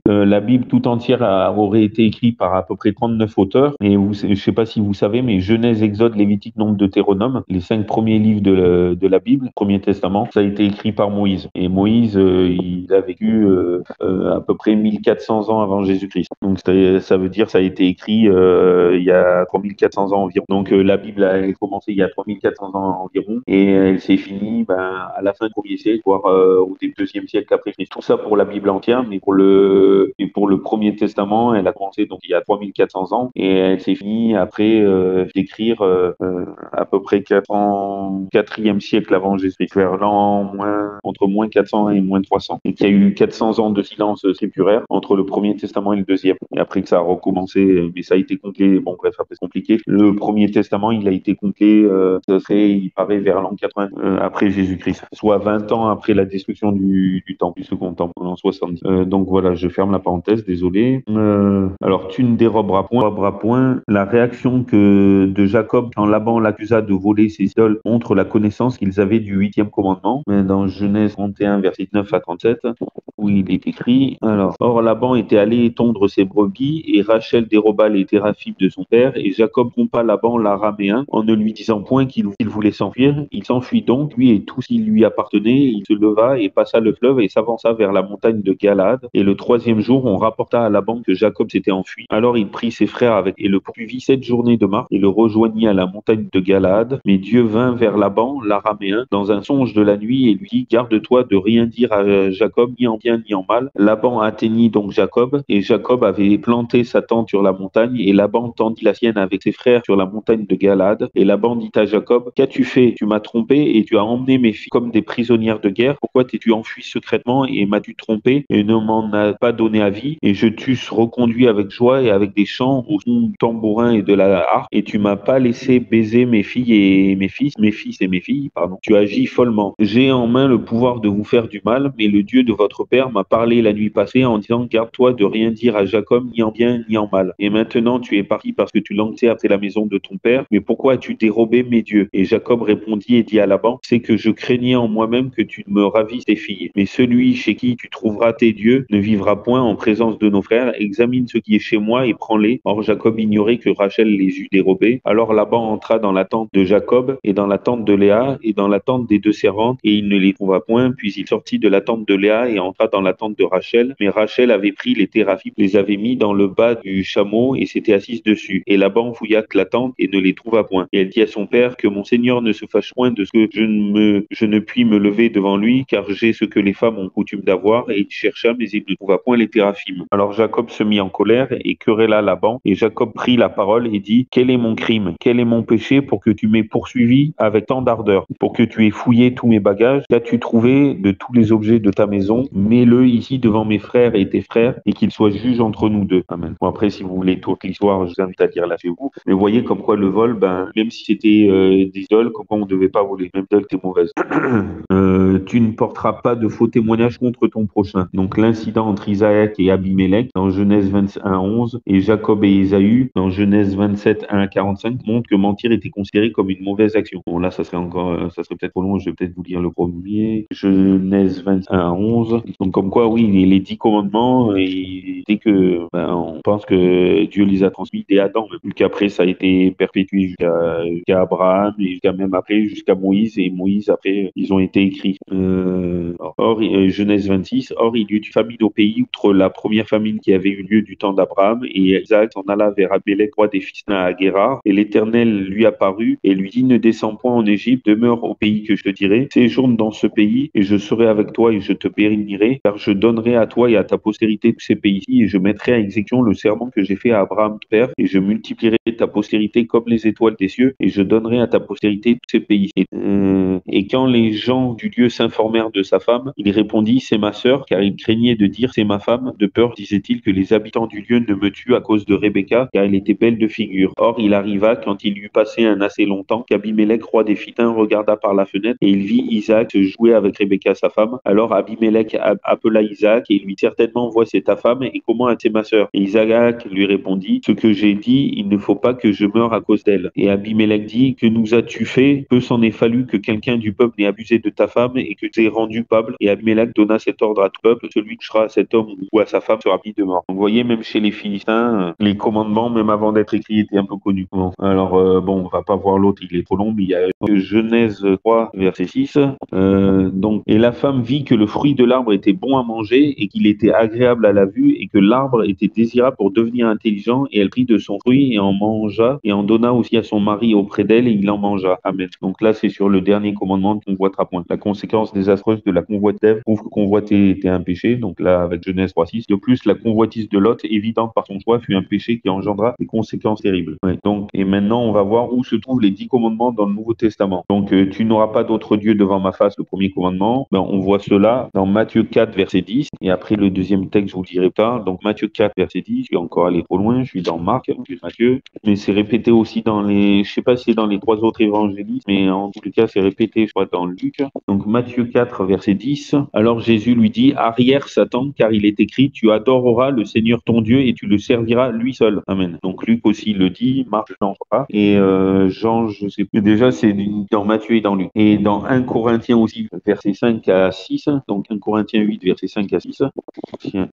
La Bible tout entière aurait été écrite par à peu près 39 auteurs. Et je ne sais pas si vous savez, mais Genèse, Exode, Lévitique, Nombre, Deutéronome, les 5 premiers livres de la Bible, Premier Testament, ça a été écrit par Moïse. Et Moïse, il a vécu à peu près 1400 ans avant Jésus-Christ. Donc ça veut dire que ça a été écrit il y a 3400 ans environ. Donc la Bible a commencé il y a 3400 ans environ et elle s'est finie à la fin du 1er siècle, voire au début du 2e siècle après Christ. Tout ça pour la Bible entière, mais pour le Premier Testament, elle a commencé donc il y a 3400 ans et elle s'est finie après d'écrire à peu près 4e siècle avant Jésus-Christ, vers entre moins 400 et moins 300. Et qu'il y a eu 400 ans de silence scripturaire entre le Premier Testament et le Deuxième. Et après que ça a recommencé, mais ça a été complet. Bon, bref, après c'est compliqué. Le Premier Testament, il a été complet, il paraît, vers l'an 80 après Jésus-Christ, soit 20 ans après la destruction du temple, du second temple, en 70. Donc voilà, je ferme la parenthèse, désolé. Alors, tu ne déroberas point. La réaction de Jacob quand Laban l'accusa de voler ses idoles montre la connaissance qu'ils avaient du 8e commandement. Dans Genèse 31, verset 9 à 37, où il est écrit, alors, or Laban était allé tondre ses brebis, et Rachel déroba les téraphimes de son père, et Jacob trompa Laban l'araméen, en ne lui disant point qu'il voulait s'enfuir. Il s'enfuit donc, lui et tout ce qui lui appartenait. Il se leva et passa le fleuve et s'avança vers la montagne de Galaad. Et le 3e jour, on rapporta à Laban que Jacob s'était enfui. Alors il prit ses frères avec et le poursuivit 7 journées de marche et le rejoignit à la montagne de Galaad. Mais Dieu vint vers Laban, l'araméen, dans un songe de la nuit et lui dit, garde-toi de rien dire à Jacob, ni en bien ni en mal. Laban atteignit donc Jacob, et Jacob avait planté sa tente sur la montagne, et Laban tendit la sienne avec ses frères sur la montagne de Galaad. Et Laban dit à Jacob, qu'as-tu fait? Tu m'as trompé et tu as emmené mes filles comme des prisonnières de guerre. Pourquoi t'es-tu enfui secrètement et m'as-tu trompé et ne m'en as pas donné avis? Et je t'eusse reconduit avec joie et avec des chants au son du tambourin et de la harpe, et tu m'as pas laissé baiser mes filles et mes fils et mes filles, pardon. Tu agis follement. J'ai en main le pouvoir de vous faire du mal, mais le Dieu de votre père m'a parlé la nuit passée en disant, garde-toi de rien dire à Jacob, ni en bien ni en mal. Et maintenant tu es parti parce que tu languissais après la maison de ton père, mais pourquoi as-tu dérobé mes dieux? Et Jacob répondit et dit à Laban, c'est que je craignais en moi-même que tu ne me ravisses tes filles. Mais celui chez qui tu trouveras tes dieux ne vivra point en présence de nos frères. Examine ce qui est chez moi et prends-les. Or Jacob ignorait que Rachel les eût dérobés. Alors Laban entra dans la tente de Jacob et dans la tente de Léa et dans la tente des 2 servantes, et il ne les trouva point. Puis il sortit de la tente de Léa et entra dans la tente de Rachel. Mais Rachel avait pris les téraphim, les avait mis dans le bas du chameau et s'était assise dessus. Et Laban fouilla la tente et ne les trouva point. Et elle dit à son père que mon Seigneur ne se fâche point de ce que je ne puis me lever devant lui, car j'ai ce que les femmes ont coutume d'avoir. Et il chercha, mais il ne trouva point les téraphimes. Alors Jacob se mit en colère et querella Laban. Et Jacob prit la parole et dit, quel est mon crime? Quel est mon péché pour que tu m'aies poursuivi avec tant d'ardeur? Pour que tu aies fouillé tous mes bagages? Qu'as-tu trouvé de tous les objets de ta maison? Mets-le ici devant mes frères et tes frères, et qu'ils soient juges entre nous deux. Amen. Bon, après, si vous voulez toute l'histoire, je vous invite à lire là chez vous. Mais vous voyez comme quoi le vol, même si c'était des idoles, comme quoi on ne devait pas voler. Même idole était mauvaise. Tu ne porteras pas de faux témoignages contre ton prochain. Donc l'incident entre Isaac et Abimelech dans Genèse 21:11 et Jacob et Ésaü dans Genèse 27:1-45 montre que mentir était considéré comme une mauvaise action. Bon là, ça serait peut-être trop long. Je vais peut-être vous lire le premier. Genèse 21:11. Donc comme quoi, oui, les 10 commandements, et dès que on pense que Dieu les a transmis dès Adam, vu qu'après ça a été perpétué jusqu'à Abraham et jusqu'à même après jusqu'à Moïse, et Moïse après ils ont été écrits. Genèse 26, or il y eut une famine au pays outre la première famine qui avait eu lieu du temps d'Abraham, et Isaac s'en alla vers Abélec, roi des Philistins à Guérar, et l'Éternel lui apparut et lui dit, ne descends point en Égypte, demeure au pays que je te dirai, séjourne dans ce pays et je serai avec toi et je te bénirai, car je donnerai à toi et à ta postérité tous ces pays-ci, et je mettrai à exécution le serment que j'ai fait à Abraham ton père, et je multiplierai ta postérité comme les étoiles des cieux, et je donnerai à ta postérité tous ces pays-ci. Et quand les gens du lieu s'informèrent de sa femme, il répondit, c'est ma sœur, car il craignait de dire, c'est ma femme, de peur, disait-il, que les habitants du lieu ne me tuent à cause de Rebecca, car elle était belle de figure. Or, il arriva, quand il eut passé un assez long temps, qu'Abimelech, roi des Philistins, regarda par la fenêtre, et il vit Isaac se jouer avec Rebecca, sa femme. Alors Abimelech appela Isaac, et il lui dit, certainement, vois, c'est ta femme, et comment est-ce ma sœur? Et Isaac lui répondit, ce que j'ai dit, il ne faut pas que je meure à cause d'elle. Et Abimelech dit, que nous as-tu fait? Peu s'en est fallu que quelqu'un du peuple n'ait abusé de ta femme et que tu es rendu coupable. Et Abimelech donna cet ordre à tout peuple, celui qui touchera à cet homme ou à sa femme sera mis de mort. Donc, vous voyez, même chez les Philistins, les commandements, même avant d'être écrits, étaient un peu connus. Bon, alors, on va pas voir l'autre, il est trop long, mais il y a Genèse 3, verset 6. Et la femme vit que le fruit de l'arbre était bon à manger et qu'il était agréable à la vue et que l'arbre était désirable pour devenir intelligent, et elle prit de son fruit et en mangea et en donna aussi à son mari auprès d'elle, et il en mangea. Amen. Donc là, c'est sur le dernier commandement, ne convoitera point. La conséquence désastreuse de la convoitise prouve que convoiter était un péché. Donc là, avec Genèse 3:6. De plus, la convoitise de Lot, évidente par son choix, fut un péché qui engendra des conséquences terribles. Ouais. Donc, et maintenant, on va voir où se trouvent les 10 commandements dans le Nouveau Testament. Donc, tu n'auras pas d'autre Dieu devant ma face, le premier commandement. On voit cela dans Matthieu 4, verset 10. Et après, le deuxième texte, je vous le dirai pas. Donc, Matthieu 4, verset 10. Je vais encore aller trop loin. Je suis dans Marc, Matthieu. Mais c'est répété aussi dans je sais pas si c'est dans les 3 autres évangélistes, mais en tout cas, c'est répété, je crois, dans Luc. Donc, Matthieu 4, verset 10. Alors, Jésus lui dit, arrière, Satan, car il est écrit, tu adoreras le Seigneur ton Dieu et tu le serviras lui seul. Amen. Donc, Luc aussi le dit, Marc, Jean, pas. Et Jean, je sais plus. Déjà, c'est dans Matthieu et dans Luc. Et dans 1 Corinthiens aussi, verset 5 à 6. Donc, 1 Corinthiens 8, verset 5 à 6.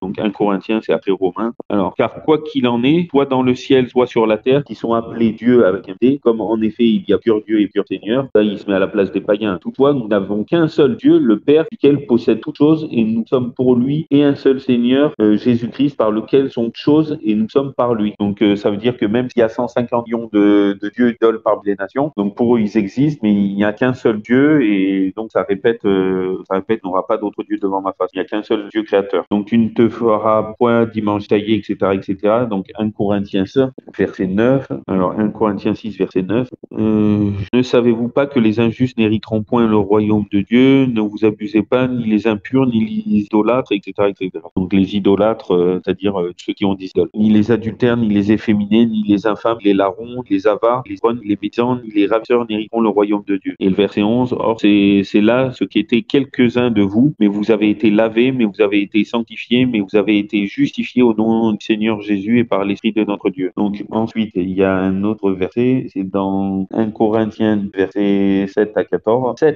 Donc, 1 Corinthiens, c'est après Romains. Alors, car quoi qu'il en est, soit dans le ciel, soit sur la terre, qui sont appelés Dieu avec un D, comme en effet il y a pur Dieu et pur Seigneur, ça il se met à la place des païens. Toutefois, nous n'avons qu'un seul Dieu, le Père, duquel possède toutes choses, et nous sommes pour lui, et un seul Seigneur, Jésus-Christ, par lequel sont toutes choses, et nous sommes par lui. Donc ça veut dire que même s'il y a 150 millions de dieux idoles parmi les nations, donc pour eux ils existent, mais il n'y a qu'un seul Dieu, et donc ça répète, n'aura pas d'autre Dieu devant ma face. Il n'y a qu'un seul Dieu créateur. Donc tu ne te feras point dimanche taillé, etc., etc. Donc 1 Corinthiens 6, verset 9. Alors 1 Corinthiens 6, verset 9. Ne savez-vous pas que les injustes n'hériteront point le royaume de Dieu? Ne vous abusez pas, ni les impurs, ni les idolâtres, etc., etc. Donc les idolâtres, c'est-à-dire ceux qui ont des idoles. Ni les adultères, ni les efféminés, ni les infâmes, ni les larrons, ni les avares, ni les bonnes, ni les médisants, ni les ravisseurs n'hériteront le royaume de Dieu. Et le verset 11, or c'est là ce qui était quelques-uns de vous, mais vous avez été lavés, mais vous avez été sanctifiés, mais vous avez été justifiés au nom du Seigneur Jésus et par l'Esprit de notre Dieu. Donc ensuite, il y a un autre verset, c'est dans 1 Corinthiens, verset 7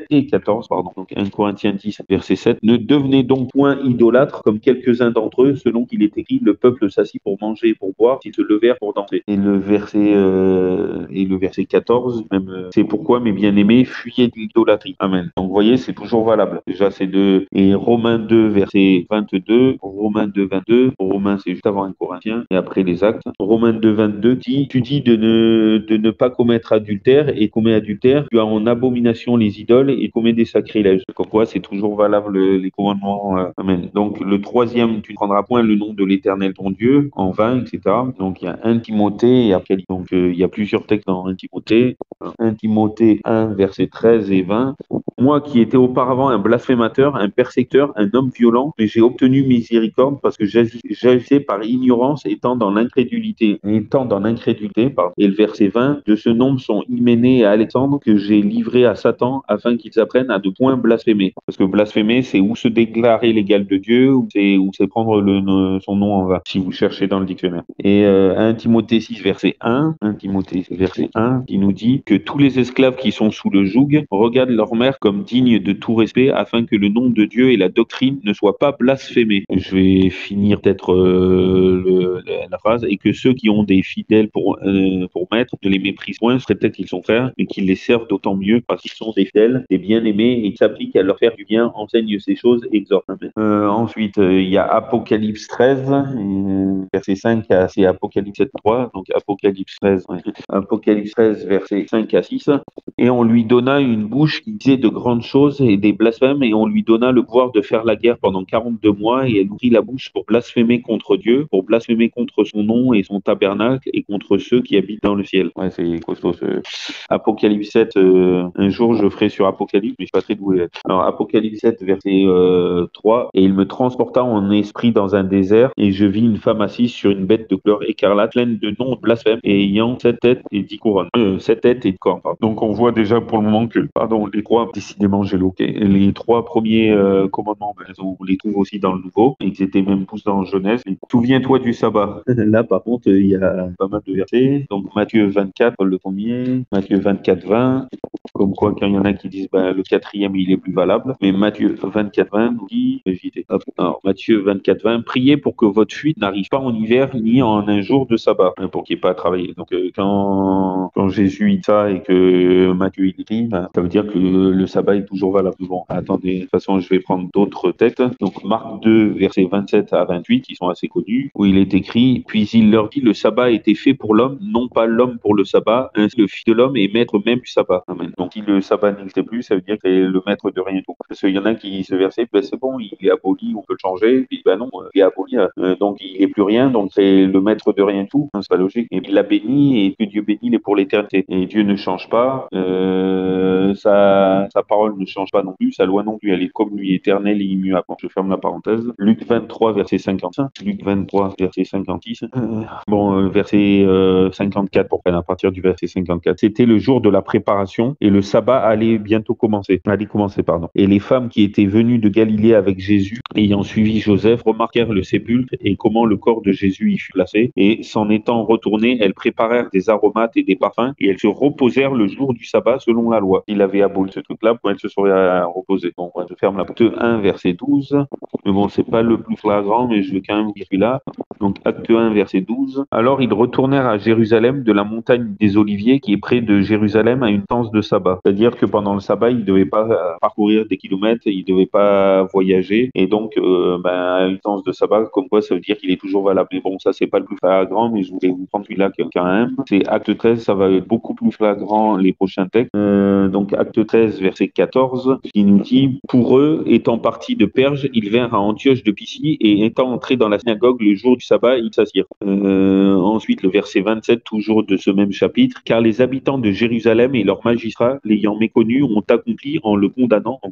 et 14, pardon. Donc 1 Corinthiens 10, verset 7. Ne devenez donc point idolâtres comme quelques-uns d'entre eux, selon qu'il est écrit, le peuple s'assit pour manger et pour boire, s'ils se levèrent pour danser. Et le verset 14, même, c'est pourquoi, mes bien-aimés, fuyez de l'idolâtrie. Amen. Donc vous voyez, c'est toujours valable. Déjà, c'est et Romains 2, verset 22, Romains 2, 22, Romains c'est juste avant 1 Corinthiens, et après les actes. Romains 2, 22 dit, tu dis de ne pas commettre adultère et commet adultère, tu as en abomination les idoles et commets des sacrilèges. Comme quoi, c'est toujours valable les commandements. Amen. Donc le troisième, tu ne prendras point le nom de l'Éternel ton Dieu en vain, etc. Donc il y a 1 Timothée et après, donc il y a plusieurs textes dans 1 Timothée. 1 Timothée 1, versets 13 et 20. Moi qui étais auparavant un blasphémateur, un persécuteur, un homme violent, mais j'ai obtenu miséricorde parce que j'agissais par ignorance étant dans l'incrédulité, pardon. Et le verset 20, de ce nombre sont Hyménée et Alexandre que j'ai livrés à Satan afin qu'ils apprennent à ne point blasphémer. Parce que blasphémer, c'est ou se déclarer l'égal de Dieu, ou c'est prendre son nom en vain, si vous cherchez dans le dictionnaire. Et 1 Timothée 6, verset 1, 1 Timothée verset 1, qui nous dit que tous les esclaves qui sont sous le joug regardent leur mère comme digne de tout respect afin que le nom de Dieu et la doctrine ne soient pas blasphémés. Je vais finir peut-être la phrase, et que ceux qui ont des fidèles pour maître ne les méprisent point, peut-être qu'ils sont frères, mais qu'ils les servent d'autant mieux parce qu'ils sont des fidèles, des bien-aimés et qui s'appliquent à leur faire du bien, enseignent ces choses, exhortent. Ensuite, il y a Apocalypse 13, verset 5 c'est Apocalypse 7, 3, donc Apocalypse 13, ouais. Apocalypse 13, verset 5 à 6. Et on lui donna une bouche qui disait de grandes choses et des blasphèmes, et on lui donna le pouvoir de faire la guerre pendant 42 mois, et elle ouvrit la bouche pour blasphémer contre Dieu, pour blasphémer contre son nom et son tabernacle, et contre ceux qui habitent dans le ciel. Ouais, c'est costaud. Apocalypse 7, un jour je ferai sur Apocalypse, mais je suis pas très doué. Alors, Apocalypse 7, verset 3, et il me transporta en esprit dans un désert, et je vis une femme assise sur une bête de couleur écarlate, pleine de noms de blasphème, et ayant 7 têtes et 10 couronnes. 7 têtes et 10 cornes. Donc on voit déjà pour le moment que, les trois, décidément j'ai loqué, les trois premiers commandements, on les trouve aussi dans le Nouveau, et ils étaient même tous dans Genèse. Souviens-toi du sabbat. Là par contre, il y a pas mal de versets. Donc Matthieu 24, le premier, Matthieu 24, 20, comme quoi quand il y en a qui disent le quatrième il est plus valable, mais Matthieu 24, 20 nous dit, alors Matthieu 24, 20, priez pour que votre fuite n'arrive pas en hiver ni en un jour de sabbat, pour qu'il n'y ait pas à travailler. Donc quand Jésus dit ça et que Matthieu il dit, ça veut dire que le sabbat est toujours valable. Bon, attendez, de toute façon je vais prendre d'autres textes. Donc Marc 2, versets 27 à 28, qui sont assez connus, où il est écrit, puis il leur dit, le sabbat a été fait pour l'homme, non pas l'homme pour le sabbat, ainsi le Fils de l'homme est maître même du sabbat. Amen. Donc si le sabbat n'existe plus, ça veut dire qu'il est le maître de rien du tout. Parce qu'il y en a qui se versaient, c'est bon, il est aboli, on peut le changer, puis non, il est aboli, donc il est plus rien, donc c'est le maître de rien du tout, c'est pas logique. Et il l'a béni, et que Dieu bénit, il est pour l'éternité. Et Dieu ne change pas, sa parole ne change pas non plus, sa loi non plus, elle est comme lui, éternelle et immuable. Je ferme la parenthèse. Luc 23, verset 55. Luc 23, verset 56. Verset 54, pour prendre à partir du verset 54. C'était le jour de la préparation et le sabbat allait bientôt commencer. Et les femmes qui étaient venues de Galilée avec Jésus, ayant suivi Joseph, remarquèrent le sépulcre et comment le corps de Jésus y fut placé. Et s'en étant retournées, elles préparèrent des aromates et des parfums et elles se reposèrent le jour du sabbat selon la loi. Il avait aboli ce truc-là pour elles se seraient reposées. Bon, je ferme la Acte 1, verset 12. Mais bon, c'est pas le plus flagrant, mais je vais quand même dire celui-là. Donc, Acte 1, verset 12. Alors, ils retournèrent à Jérusalem de la montagne des Oliviers, qui est près de Jérusalem, à une tente de sabbat. C'est-à-dire que pendant le sabbat, ils ne devaient pas parcourir des kilomètres, ils ne devaient pas voyager. Et donc, à une tente de sabbat, comme quoi, ça veut dire qu'il est toujours valable. Mais bon, ça, c'est pas le plus flagrant, mais je voulais vous prendre celui-là quand même. C'est Acte 13, ça va être beaucoup plus flagrant les prochains textes. Donc, Acte 13, verset 14, qui nous dit, pour eux, étant partis de Perge, ils vinrent à Antioche de Pisidie, et étant entrés dans la synagogue le jour du sabbat, ils s'assirent. Ensuite, le verset 27, toujours de ce même chapitre, car les habitants de Jérusalem et leurs magistrats, l'ayant méconnu, ont accompli en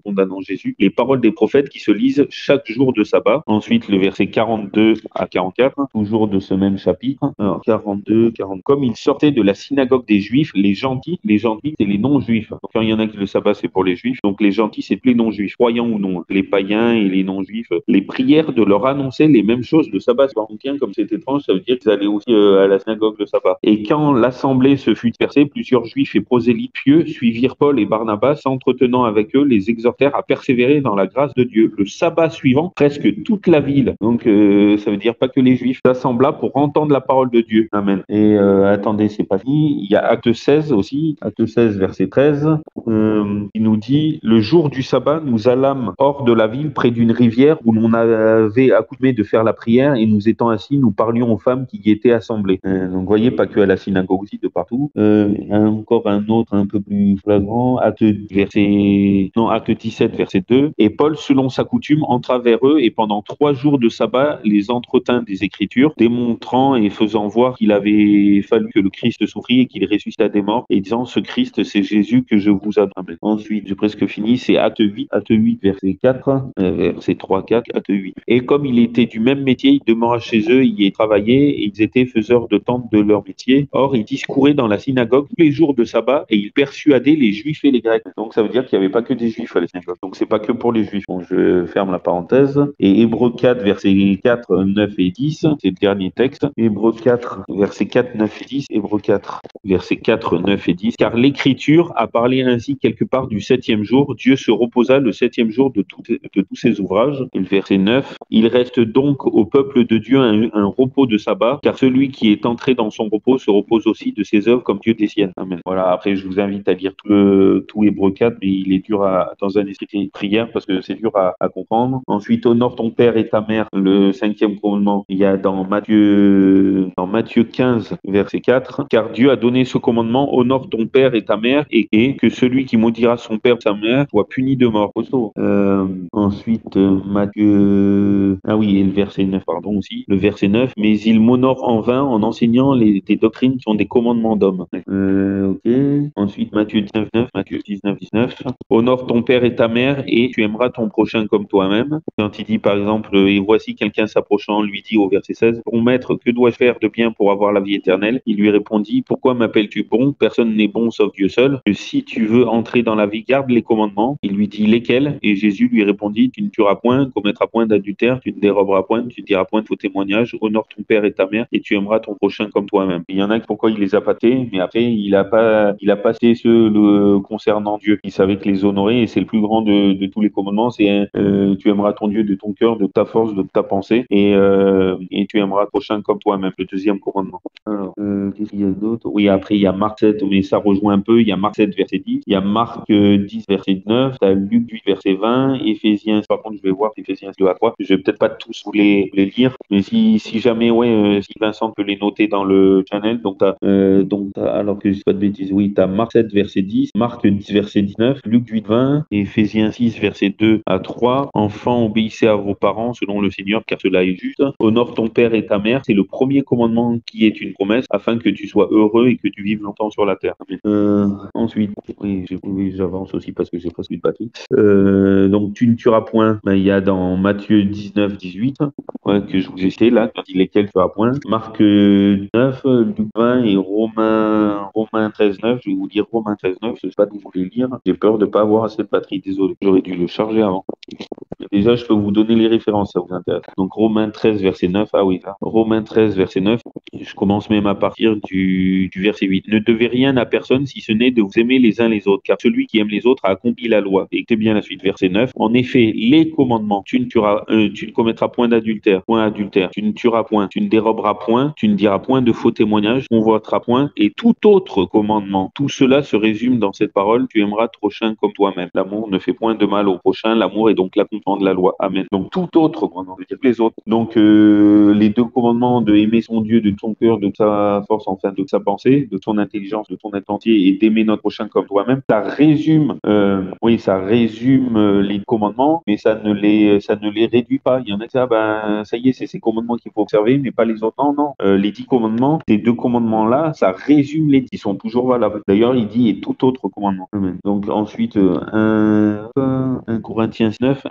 condamnant Jésus, les paroles des prophètes qui se lisent chaque jour de sabbat. Ensuite, le verset 42 à 44, toujours de ce même chapitre. Alors, 42, 40. Comme ils sortaient de la synagogue des Juifs, les gentils, c'est les non-juifs. Donc, quand il y en a qui le sabbat, c'est pour les Juifs. Donc, les gentils, c'est tous les non-juifs, croyants ou non. Les païens et les non-juifs, les prières de leur annoncer les mêmes choses. Le sabbat, c'est pas rien, comme c'est étrange, ça veut dire qu'ils allaient aussi à la synagogue le sabbat. Et quand l'assemblée se fut dispersée, plusieurs juifs et prosélytes pieux suivirent Paul et Barnabas, s'entretenant avec eux, les exhortèrent à persévérer dans la grâce de Dieu. Le sabbat suivant, presque toute la ville, donc ça veut dire pas que les juifs, s'assembla pour entendre la parole de Dieu. Amen. Et attendez, c'est pas fini, il y a Acte 16 aussi, Acte 16, verset 13. il nous dit, le jour du sabbat, nous allâmes hors de la ville, près d'une rivière où l'on avait accoutumé de faire la prière, et nous étant assis, nous parlions aux femmes qui y étaient assemblées. Donc, vous voyez, pas que à la synagogue aussi, de partout. Encore un autre un peu plus flagrant, acte 17, verset 2. Et Paul, selon sa coutume, entra vers eux et pendant 3 jours de sabbat les entretint des Écritures, démontrant et faisant voir qu'il avait fallu que le Christ souffrit et qu'il ressuscita des morts, et disant, ce Christ, c'est Jésus que je vous annonce. Ensuite, j'ai presque fini, c'est acte 8, verset 4, verset 3, 4, acte 8. Et comme il était du même métier, il demeura chez eux, il y travaillait, et ils étaient faiseurs de tentes de leur métier. Or, il discourait dans la synagogue tous les jours de sabbat, et il persuadait les Juifs et les Grecs. Donc, ça veut dire qu'il n'y avait pas que des Juifs à la synagogue. Donc, c'est pas que pour les Juifs. Donc, je ferme la parenthèse. Et Hébreux 4, versets 4, 9 et 10, c'est le dernier texte. Hébreux 4, versets 4, 9 et 10. Hébreux 4, versets 4, 9 et 10. Car l'Écriture a parlé ainsi quelque part du 7e jour. Dieu se reposa le 7e jour de tous ses ouvrages. Et le verset 9. Il reste donc au peuple de Dieu un repos de sabbat, car celui qui est entré dans son repos se repose aussi de ses œuvres comme Dieu des siennes. Amen. Voilà, après je vous invite à lire tout Hébreux 4, mais il est dur dans un esprit de prière parce que c'est dur à comprendre. Ensuite, honore ton père et ta mère, le 5e commandement. Il y a dans Matthieu 15, verset 4, car Dieu a donné ce commandement, honore ton père et ta mère, et que celui qui maudira son père ou sa mère soit puni de mort. Ensuite, Matthieu... Ah oui, et le verset 9, pardon, aussi. Le verset 9, mais il m'honore en vain en enseignant des doctrines qui sont des commandements d'hommes. Ok. Ensuite, Matthieu 19, 9, Matthieu 19, 19. Honore ton père et ta mère et tu aimeras ton prochain comme toi-même. Quand il dit, par exemple, et voici quelqu'un s'approchant, lui dit au verset 16, bon maître, que dois-je faire de bien pour avoir la vie éternelle? Il lui répondit, pourquoi m'appelles-tu bon? Personne n'est bon sauf Dieu seul. Que si tu veux entrer dans la vie, garde les commandements. Il lui dit, lesquels? Et Jésus lui répondit, tu ne tueras point, commettras point d'adultère, tu ne déroberas point, tu ne diras point de faux témoignages, honore ton père et ta mère et tu aimeras ton prochain comme toi-même. Il y en a qui pourquoi il les a pâtés, mais après il a passé ceux concernant Dieu. Il savait que les honorer et c'est le plus grand de tous les commandements, c'est tu aimeras ton Dieu de ton cœur, de ta force, de ta pensée et tu aimeras ton prochain comme toi-même. Le 2e commandement. Alors, qu'est-ce qu'il y a d'autre? Oui, après il y a Marc 7, mais ça rejoint un peu. Il y a Marc 7, verset 10. Il y a Marc 10, verset 9. Tu as Luc 8, verset 20. Éphésiens, par contre, je vais voir Éphésiens 2 à 3. Je vais peut-être pas tous vous les lire, mais si jamais, si Vincent peut les noter dans le channel, alors que je dis pas de bêtises, oui, tu as Marc 7, verset 10, Marc 10, verset 19, Luc 8, 20, Éphésiens 6, verset 2 à 3. Enfants, obéissez à vos parents selon le Seigneur, car cela est juste. Honore ton père et ta mère, c'est le premier commandement qui est une promesse, afin que tu sois heureux et que tu vives longtemps sur la terre. Ensuite, oui, j'avance aussi parce que j'ai presque une batterie. Donc, tu ne tueras point. Ben, il y a dans Matthieu 19, 18, que je vous ai cité là, quand il est lesquels tu tueras point. Marc 9, Luc 20 et Romains 13, 9. Je vais vous dire Romains 13, 9. Je ne sais pas d'où vous voulez lire. J'ai peur de ne pas avoir assez de batterie. Désolé. J'aurais dû le charger avant. Déjà, je peux vous donner les références, ça vous intéresse. Donc, Romains 13, verset 9. Ah oui, là. Romains 13, verset 9. Je commence même à partir du verset 8. Ne devez rien à personne si ce n'est de vous aimer les uns les autres, car celui qui aime les autres a accompli la loi. Et écoutez bien la suite, verset 9. En effet, les commandements, tu ne commettras point d'adultère, tu ne tueras point, tu ne déroberas point, tu ne diras point de faux témoignages, tu ne convoiteras point, et tout autre commandement. Tout cela se résume dans cette parole, tu aimeras ton prochain comme toi-même. L'amour ne fait point de mal au prochain, l'amour est donc l'accomplissement de la loi. Amen. Donc tout autre commandement, veut dire que les autres. Donc les 2 commandements de aimer son Dieu de ton cœur, de sa force, enfin de sa pensée, de ton intelligence, de ton être entier et d'aimer notre prochain comme toi-même, ça résume les commandements, mais ça ne les réduit pas. Il y en a qui disent, ça y est, c'est ces commandements qu'il faut observer, mais pas les autres. Non. Les 10 commandements, ces 2 commandements-là, ça résume les 10. Ils sont toujours valables. D'ailleurs, il dit, et tout autre commandement. Amen. Donc ensuite, 1 Corinthiens 9,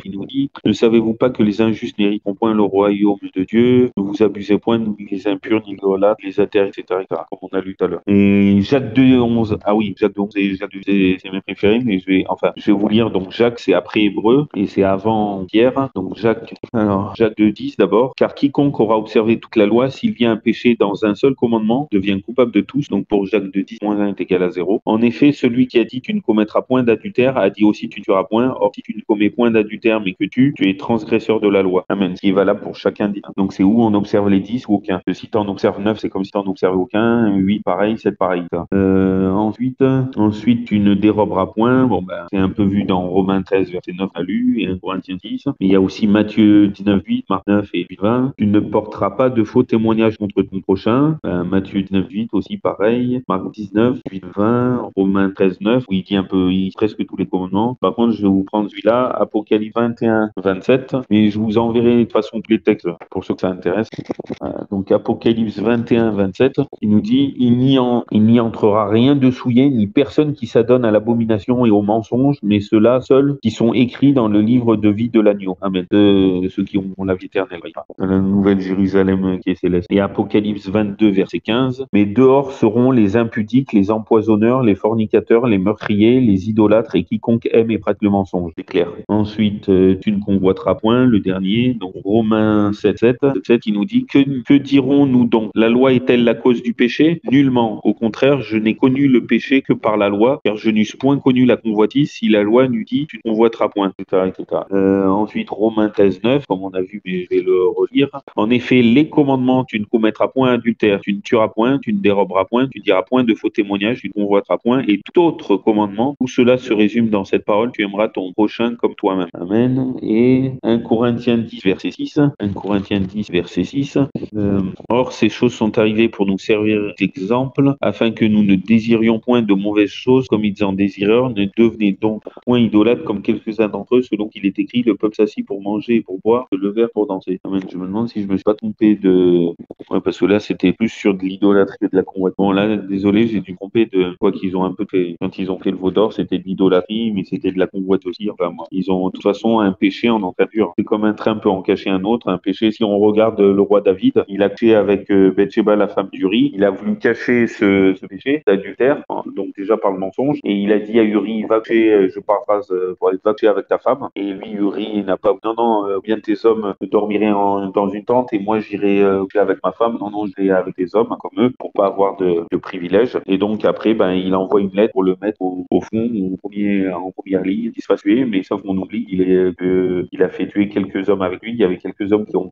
il nous dit, ne savez-vous pas que les injustes n'hériteront point le royaume de Dieu? Ne vous abusez point, ni les impurs, ni les volâtres, les athées, etc., comme on a lu tout à l'heure. Et Jacques 2, 11. Ah oui, Jacques 2, 11 et Jacques 2, c'est mes préférés, mais je vais vous lire. Donc Jacques, c'est après Hébreu et c'est avant Pierre. Donc Jacques 2, 10 d'abord. Car quiconque aura observé toute la loi, s'il vient un péché dans un seul commandement, devient coupable de tous. Donc pour Jacques 2, 10, moins 1 est égal à 0. En effet, celui qui a dit tu ne commettras point d'adultère a dit aussi tu ne tueras point. Or, si tu ne commets point d'adultère, adultère, mais que tu es transgresseur de la loi. Amen. Ce qui est valable pour chacun. Donc c'est où on observe les 10 ou aucun. Si tu en observes 9, c'est comme si tu n'en observes aucun. 8, pareil, 7, pareil. Ensuite, tu ne déroberas point. Bon, ben, c'est un peu vu dans Romains 13, verset 9 à lu, et 1 Corinthiens 10. Mais il y a aussi Matthieu 19, 8, Marc 9 et 20. Tu ne porteras pas de faux témoignages contre ton prochain. Matthieu 19, 8 aussi, pareil. Marc 19, 8, 20. Romains 13, 9, où il dit un peu, presque tous les commandements. Par contre, je vais vous prendre celui-là, Apocalypse 21, 27. Mais je vous enverrai de toute façon tous les textes pour ceux que ça intéresse. Donc Apocalypse 21, 27, il nous dit, il n'y entrera rien de souillé, ni personne qui s'adonne à l'abomination et au mensonge, mais ceux-là seuls qui sont écrits dans le livre de vie de l'agneau. Amen. De ceux qui ont la vie éternelle. La nouvelle Jérusalem qui est céleste. Et Apocalypse 22, verset 15, mais dehors seront les impudiques, les empoisonneurs, les fornicateurs, les meurtriers, les idolâtres et quiconque aime et pratique le mensonge. C'est clair. Ensuite, tu ne convoiteras point, le dernier, donc Romains 7, 7, 7, il nous dit, que dirons-nous donc? La loi est-elle la cause du péché? Nullement. Au contraire, je n'ai connu le péché que par la loi, car je n'eusse point connu la convoitise si la loi n'eût dit, tu ne convoiteras point, etc., etc. Ensuite, Romains 13, 9, comme on a vu, mais je vais le relire. En effet, les commandements, tu ne commettras point adultère, tu ne tueras point, tu ne déroberas point, tu ne diras point de faux témoignages, tu ne convoiteras point, et tout autre commandement, tout cela se résume dans cette parole, tu aimeras ton prochain comme toi-même. Amen. Et 1 Corinthiens 10, verset 6. 1 Corinthiens 10, verset 6. Or, ces choses sont arrivées pour nous servir d'exemple, afin que nous ne désirions point de mauvaises choses comme ils en désirèrent, ne devenez donc point idolâtres comme quelques-uns d'entre eux, selon qu'il est écrit, le peuple s'assit pour manger et pour boire, se lever pour danser. Amen. Je me demande si je me suis pas trompé de... Ouais, parce que là, c'était plus sur de l'idolâtrie que de la convoitise. Bon, là, désolé, j'ai dû me tromper de quoi qu'ils ont un peu fait. Quand ils ont fait le veau d'or, c'était de l'idolâtrie, mais c'était de la convoite aussi. Enfin, moi, ils ont, de toute façon, un péché en encature. C'est comme un train peut en cacher un autre. Un péché, si on regarde le roi David, il a fait avec Bathsheba, la femme d'Uri. Il a voulu cacher ce péché d'adultère, donc déjà par le mensonge. Et il a dit à Uri, va coucher, je paraphrase, pour aller va coucher avec ta femme. Et lui, Uri, n'a pas, non, bien tes hommes dormiraient dans une tente et moi j'irai coucher avec ma femme. Non, j'irai avec des hommes comme eux pour pas avoir de privilèges. Et donc après, ben, il envoie une lettre pour le mettre au fond, en première ligne, qui se fasse tuer. Mais sauf qu'on oublie, il a fait tuer quelques hommes avec lui. Il y avait quelques hommes qui ont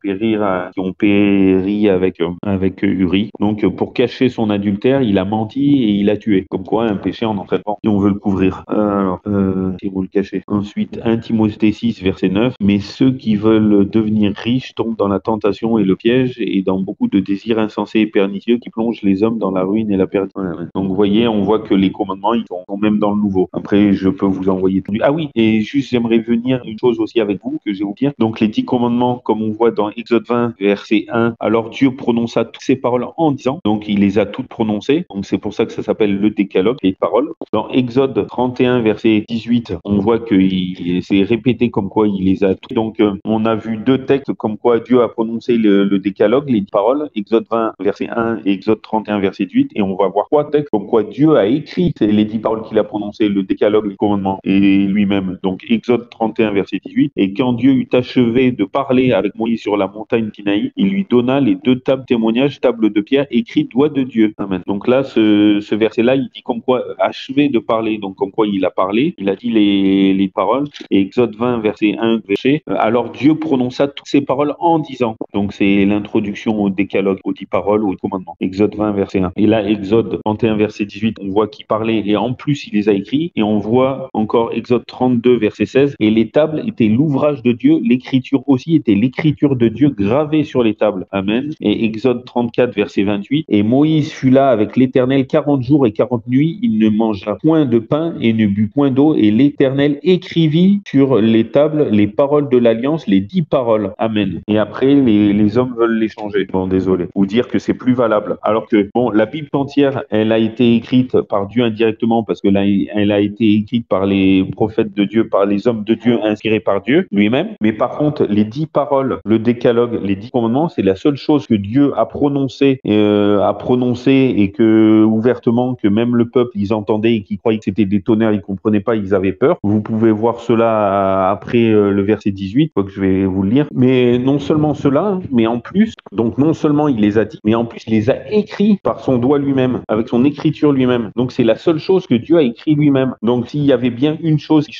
péri avec Uri. Donc pour cacher son adultère, il a menti et il a tué. Comme quoi, un péché en entraînement. Et on veut le couvrir. Et vous le cachez. Ensuite, 1 Timothée 6, verset 9. Mais ceux qui veulent devenir riches tombent dans la tentation et le piège et dans beaucoup de désirs insensés et pernicieux qui plongent les hommes dans la ruine et la perdition. Donc vous voyez, on voit que les commandements, ils sont même dans le nouveau. Après, je peux vous envoyer tout. Ah oui, et juste, j'aimerais venir une chose aussi avec vous que j'ai oublié. Donc les 10 commandements, comme on voit dans Exode 20, verset 1, alors Dieu prononça toutes ces paroles en disant, donc il les a toutes prononcées, donc c'est pour ça que ça s'appelle le décalogue, les paroles. Dans Exode 31, verset 18, on voit qu'il s'est répété comme quoi il les a toutes. Donc on a vu deux textes comme quoi Dieu a prononcé le décalogue, les 10 paroles, Exode 20, verset 1 et Exode 31, verset 18, et on va voir trois textes comme quoi Dieu a écrit les 10 paroles qu'il a prononcées, le décalogue, les commandements, et lui-même. Donc Exode 31, verset 18, et quand Dieu eut achevé de parler avec Moïse sur la montagne Sinaï, il lui donna les deux tables témoignages, tables de pierre, écrites doigt de Dieu. Amen. Donc là, ce verset-là, il dit comme quoi achevé de parler, donc comme quoi il a parlé, il a dit les paroles, et Exode 20, verset 1, verset, alors Dieu prononça toutes ces paroles en disant. Donc c'est l'introduction au décalogue, aux 10 paroles, aux commandements. Exode 20, verset 1. Et là, Exode 31, verset 18, on voit qu'il parlait, et en plus, il les a écrits, et on voit encore Exode 32, verset 16, et les tables étaient l'ouvrage de Dieu, l'écriture aussi était l'écriture de Dieu gravée sur les tables. Amen. Et Exode 34, verset 28, et Moïse fut là avec l'Éternel 40 jours et 40 nuits, il ne mangea point de pain et ne but point d'eau, et l'Éternel écrivit sur les tables les paroles de l'Alliance, les 10 paroles. Amen. Et après, les hommes veulent les changer. Bon, désolé. Ou dire que c'est plus valable. Alors que, bon, la Bible entière, elle a été écrite par Dieu indirectement, parce que là, elle a été écrite par les prophètes de Dieu, par les hommes de Dieu, inspirés par Dieu lui-même. Mais par contre, les 10 paroles, le décalogue, les 10 commandements, c'est la seule chose que Dieu a prononcée et que, ouvertement, que même le peuple, ils entendaient et qui croyaient que c'était des tonnerres, ils comprenaient pas, ils avaient peur. Vous pouvez voir cela après le verset 18, que je vais vous le lire. Mais non seulement cela, mais en plus, donc non seulement il les a dit, mais en plus il les a écrits par son doigt lui-même, avec son écriture lui-même. Donc c'est la seule chose que Dieu a écrit lui-même. Donc s'il y avait bien une chose qui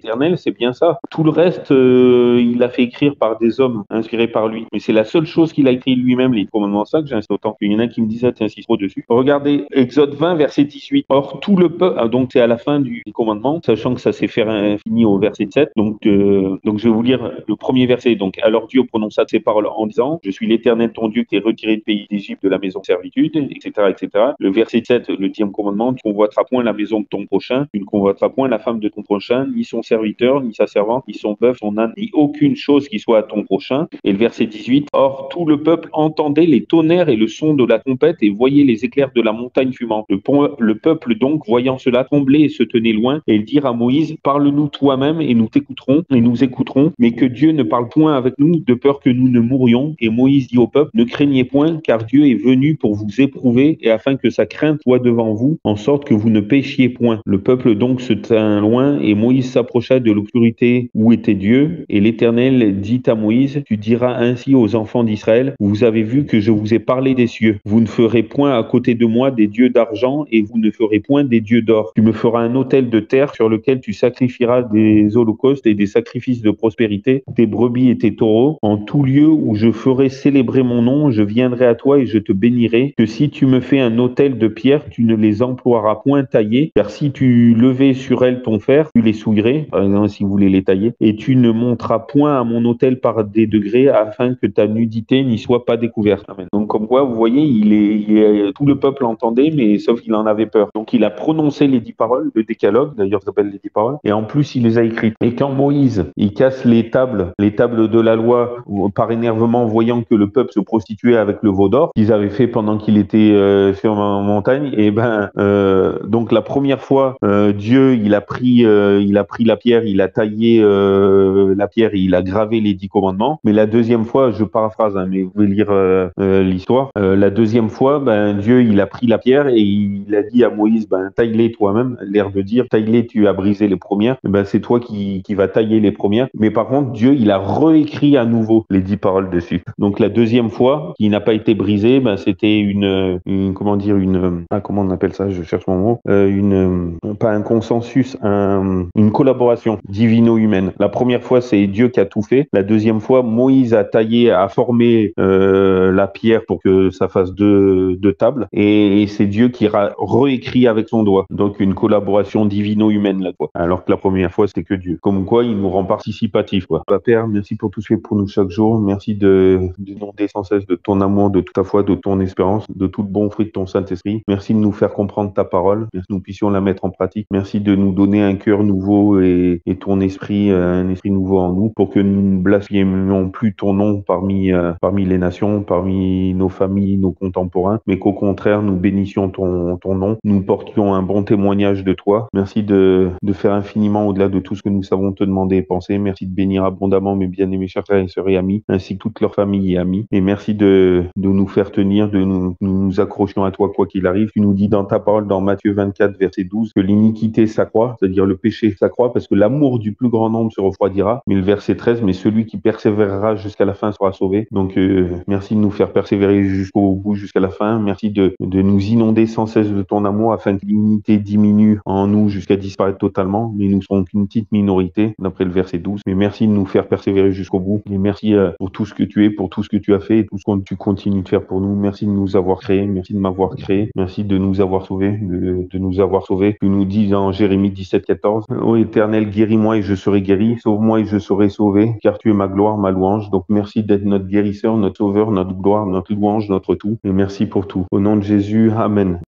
l'Éternel, c'est bien ça. Tout le reste, il l'a fait écrire par des hommes inspirés par lui. Mais c'est la seule chose qu'il a écrit lui-même, les commandements. Ça que j'insiste autant qu'il y en a qui me disent, ah, tu insistes trop dessus. Regardez, Exode 20, verset 18. Or, tout le peuple, donc c'est à la fin du commandement, sachant que ça s'est fait fini au verset 7. Donc je vais vous lire le premier verset. Donc, alors Dieu prononça ces paroles en disant, je suis l'Éternel ton Dieu qui est retiré du pays d'Égypte de la maison de servitude, etc., etc. Le verset 7, le 10e commandement, tu ne convoiteras point la maison de ton prochain, tu ne convoiteras point la femme de ton prochain, ni son serviteur, ni sa servante, ni son bœuf, son âne, ni aucune chose qui soit à ton prochain. Et le verset 18, or tout le peuple entendait les tonnerres et le son de la trompette et voyait les éclairs de la montagne fumante. Le peuple donc, voyant cela, tremblait et se tenait loin, et ils dirent à Moïse, parle-nous toi-même et nous t'écouterons et nous écouterons, mais que Dieu ne parle point avec nous, de peur que nous ne mourions. Et Moïse dit au peuple, ne craignez point, car Dieu est venu pour vous éprouver et afin que sa crainte soit devant vous, en sorte que vous ne péchiez point. Le peuple donc se tint loin et Moïse s'approcha de l'obscurité où était Dieu. Et l'Éternel dit à Moïse, tu diras ainsi aux enfants d'Israël, vous avez vu que je vous ai parlé des cieux. Vous ne ferez point à côté de moi des dieux d'argent et vous ne ferez point des dieux d'or. Tu me feras un autel de terre sur lequel tu sacrifieras des holocaustes et des sacrifices de prospérité, tes brebis et tes taureaux. En tout lieu où je ferai célébrer mon nom, je viendrai à toi et je te bénirai. Que si tu me fais un autel de pierre, tu ne les emploieras point taillés, car si tu levais sur elles ton fer, tu les souillerais, par exemple si vous voulez les tailler, et tu ne monteras point à mon autel par des degrés afin que ta nudité n'y soit pas découverte. Amen. Donc comme quoi, vous voyez, tout le peuple entendait, mais sauf qu'il en avait peur. Donc il a prononcé les 10 paroles, le décalogue, d'ailleurs ça s'appelle les 10 paroles, et en plus il les a écrites. Et quand Moïse, il casse les tables de la loi, par énervement, voyant que le peuple se prostituait avec le veau d'or, qu'ils avaient fait pendant qu'il était sur la montagne, et donc la première fois, Dieu, il a pris la pierre, il a taillé la pierre et il a gravé les 10 commandements. Mais la deuxième fois, je paraphrase, hein, mais vous pouvez lire l'histoire. La deuxième fois, Dieu, il a pris la pierre et il a dit à Moïse, taille-les toi-même, l'air de dire, taille-les, tu as brisé les premières. C'est toi qui vas tailler les premières. Mais par contre, Dieu, il a réécrit à nouveau les 10 paroles dessus. Donc la deuxième fois, qui n'a pas été brisée, c'était comment on appelle ça, je cherche mon mot, pas un consensus, une collaboration divino-humaine. La première fois, c'est Dieu qui a tout fait. La deuxième fois, Moïse a taillé, a formé la pierre pour que ça fasse deux tables. Et c'est Dieu qui a réécrit avec son doigt. Donc une collaboration divino-humaine là, quoi. Alors que la première fois, c'était que Dieu. Comme quoi, il nous rend participatifs, quoi. Père, merci pour tout ce que tu fais pour nous chaque jour. Merci de inonder sans cesse de ton amour, de toute ta foi, de ton espérance, de tout le bon fruit de ton Saint-Esprit. Merci de nous faire comprendre ta parole. Merci que nous puissions la mettre en pratique. Merci de nous donner un cœur nouveau et ton esprit, un esprit nouveau en nous pour que nous ne blasphémions plus ton nom parmi les nations, parmi nos familles, nos contemporains, mais qu'au contraire, nous bénissions ton nom. Nous portions un bon témoignage de toi. Merci de faire infiniment au-delà de tout ce que nous savons te demander et penser. Merci de bénir abondamment mes bien-aimés chers frères et sœurs et amis, ainsi que toute leur famille et amis. Et merci de nous faire tenir, de nous accrochions à toi quoi qu'il arrive. Tu nous dis dans ta parole, dans Matthieu 24, verset 12, que l'iniquité s'accroît, c'est-à-dire le péché s'accroît, parce que l'amour du plus grand nombre se refroidira. Mais le verset 13, mais celui qui persévérera jusqu'à la fin sera sauvé. Donc merci de nous faire persévérer jusqu'au bout, jusqu'à la fin. Merci de nous inonder sans cesse de ton amour afin que l'unité diminue en nous jusqu'à disparaître totalement. Mais nous serons qu'une petite minorité, d'après le verset 12. Mais merci de nous faire persévérer jusqu'au bout. Et merci pour tout ce que tu es, pour tout ce que tu as fait et tout ce que tu continues de faire pour nous. Merci de nous avoir créés. Merci de m'avoir créé. Merci de nous avoir sauvés, de nous avoir sauvés. Tu nous dis dans Jérémie 17, 14, ô Éternel, guéris-moi et je serai guéri. Sauve-moi et je serai sauvé, car tu es ma gloire, ma louange. Donc merci d'être notre guérisseur, notre sauveur, notre gloire, notre louange, notre tout. Et merci pour tout. Au nom de Jésus, Amen.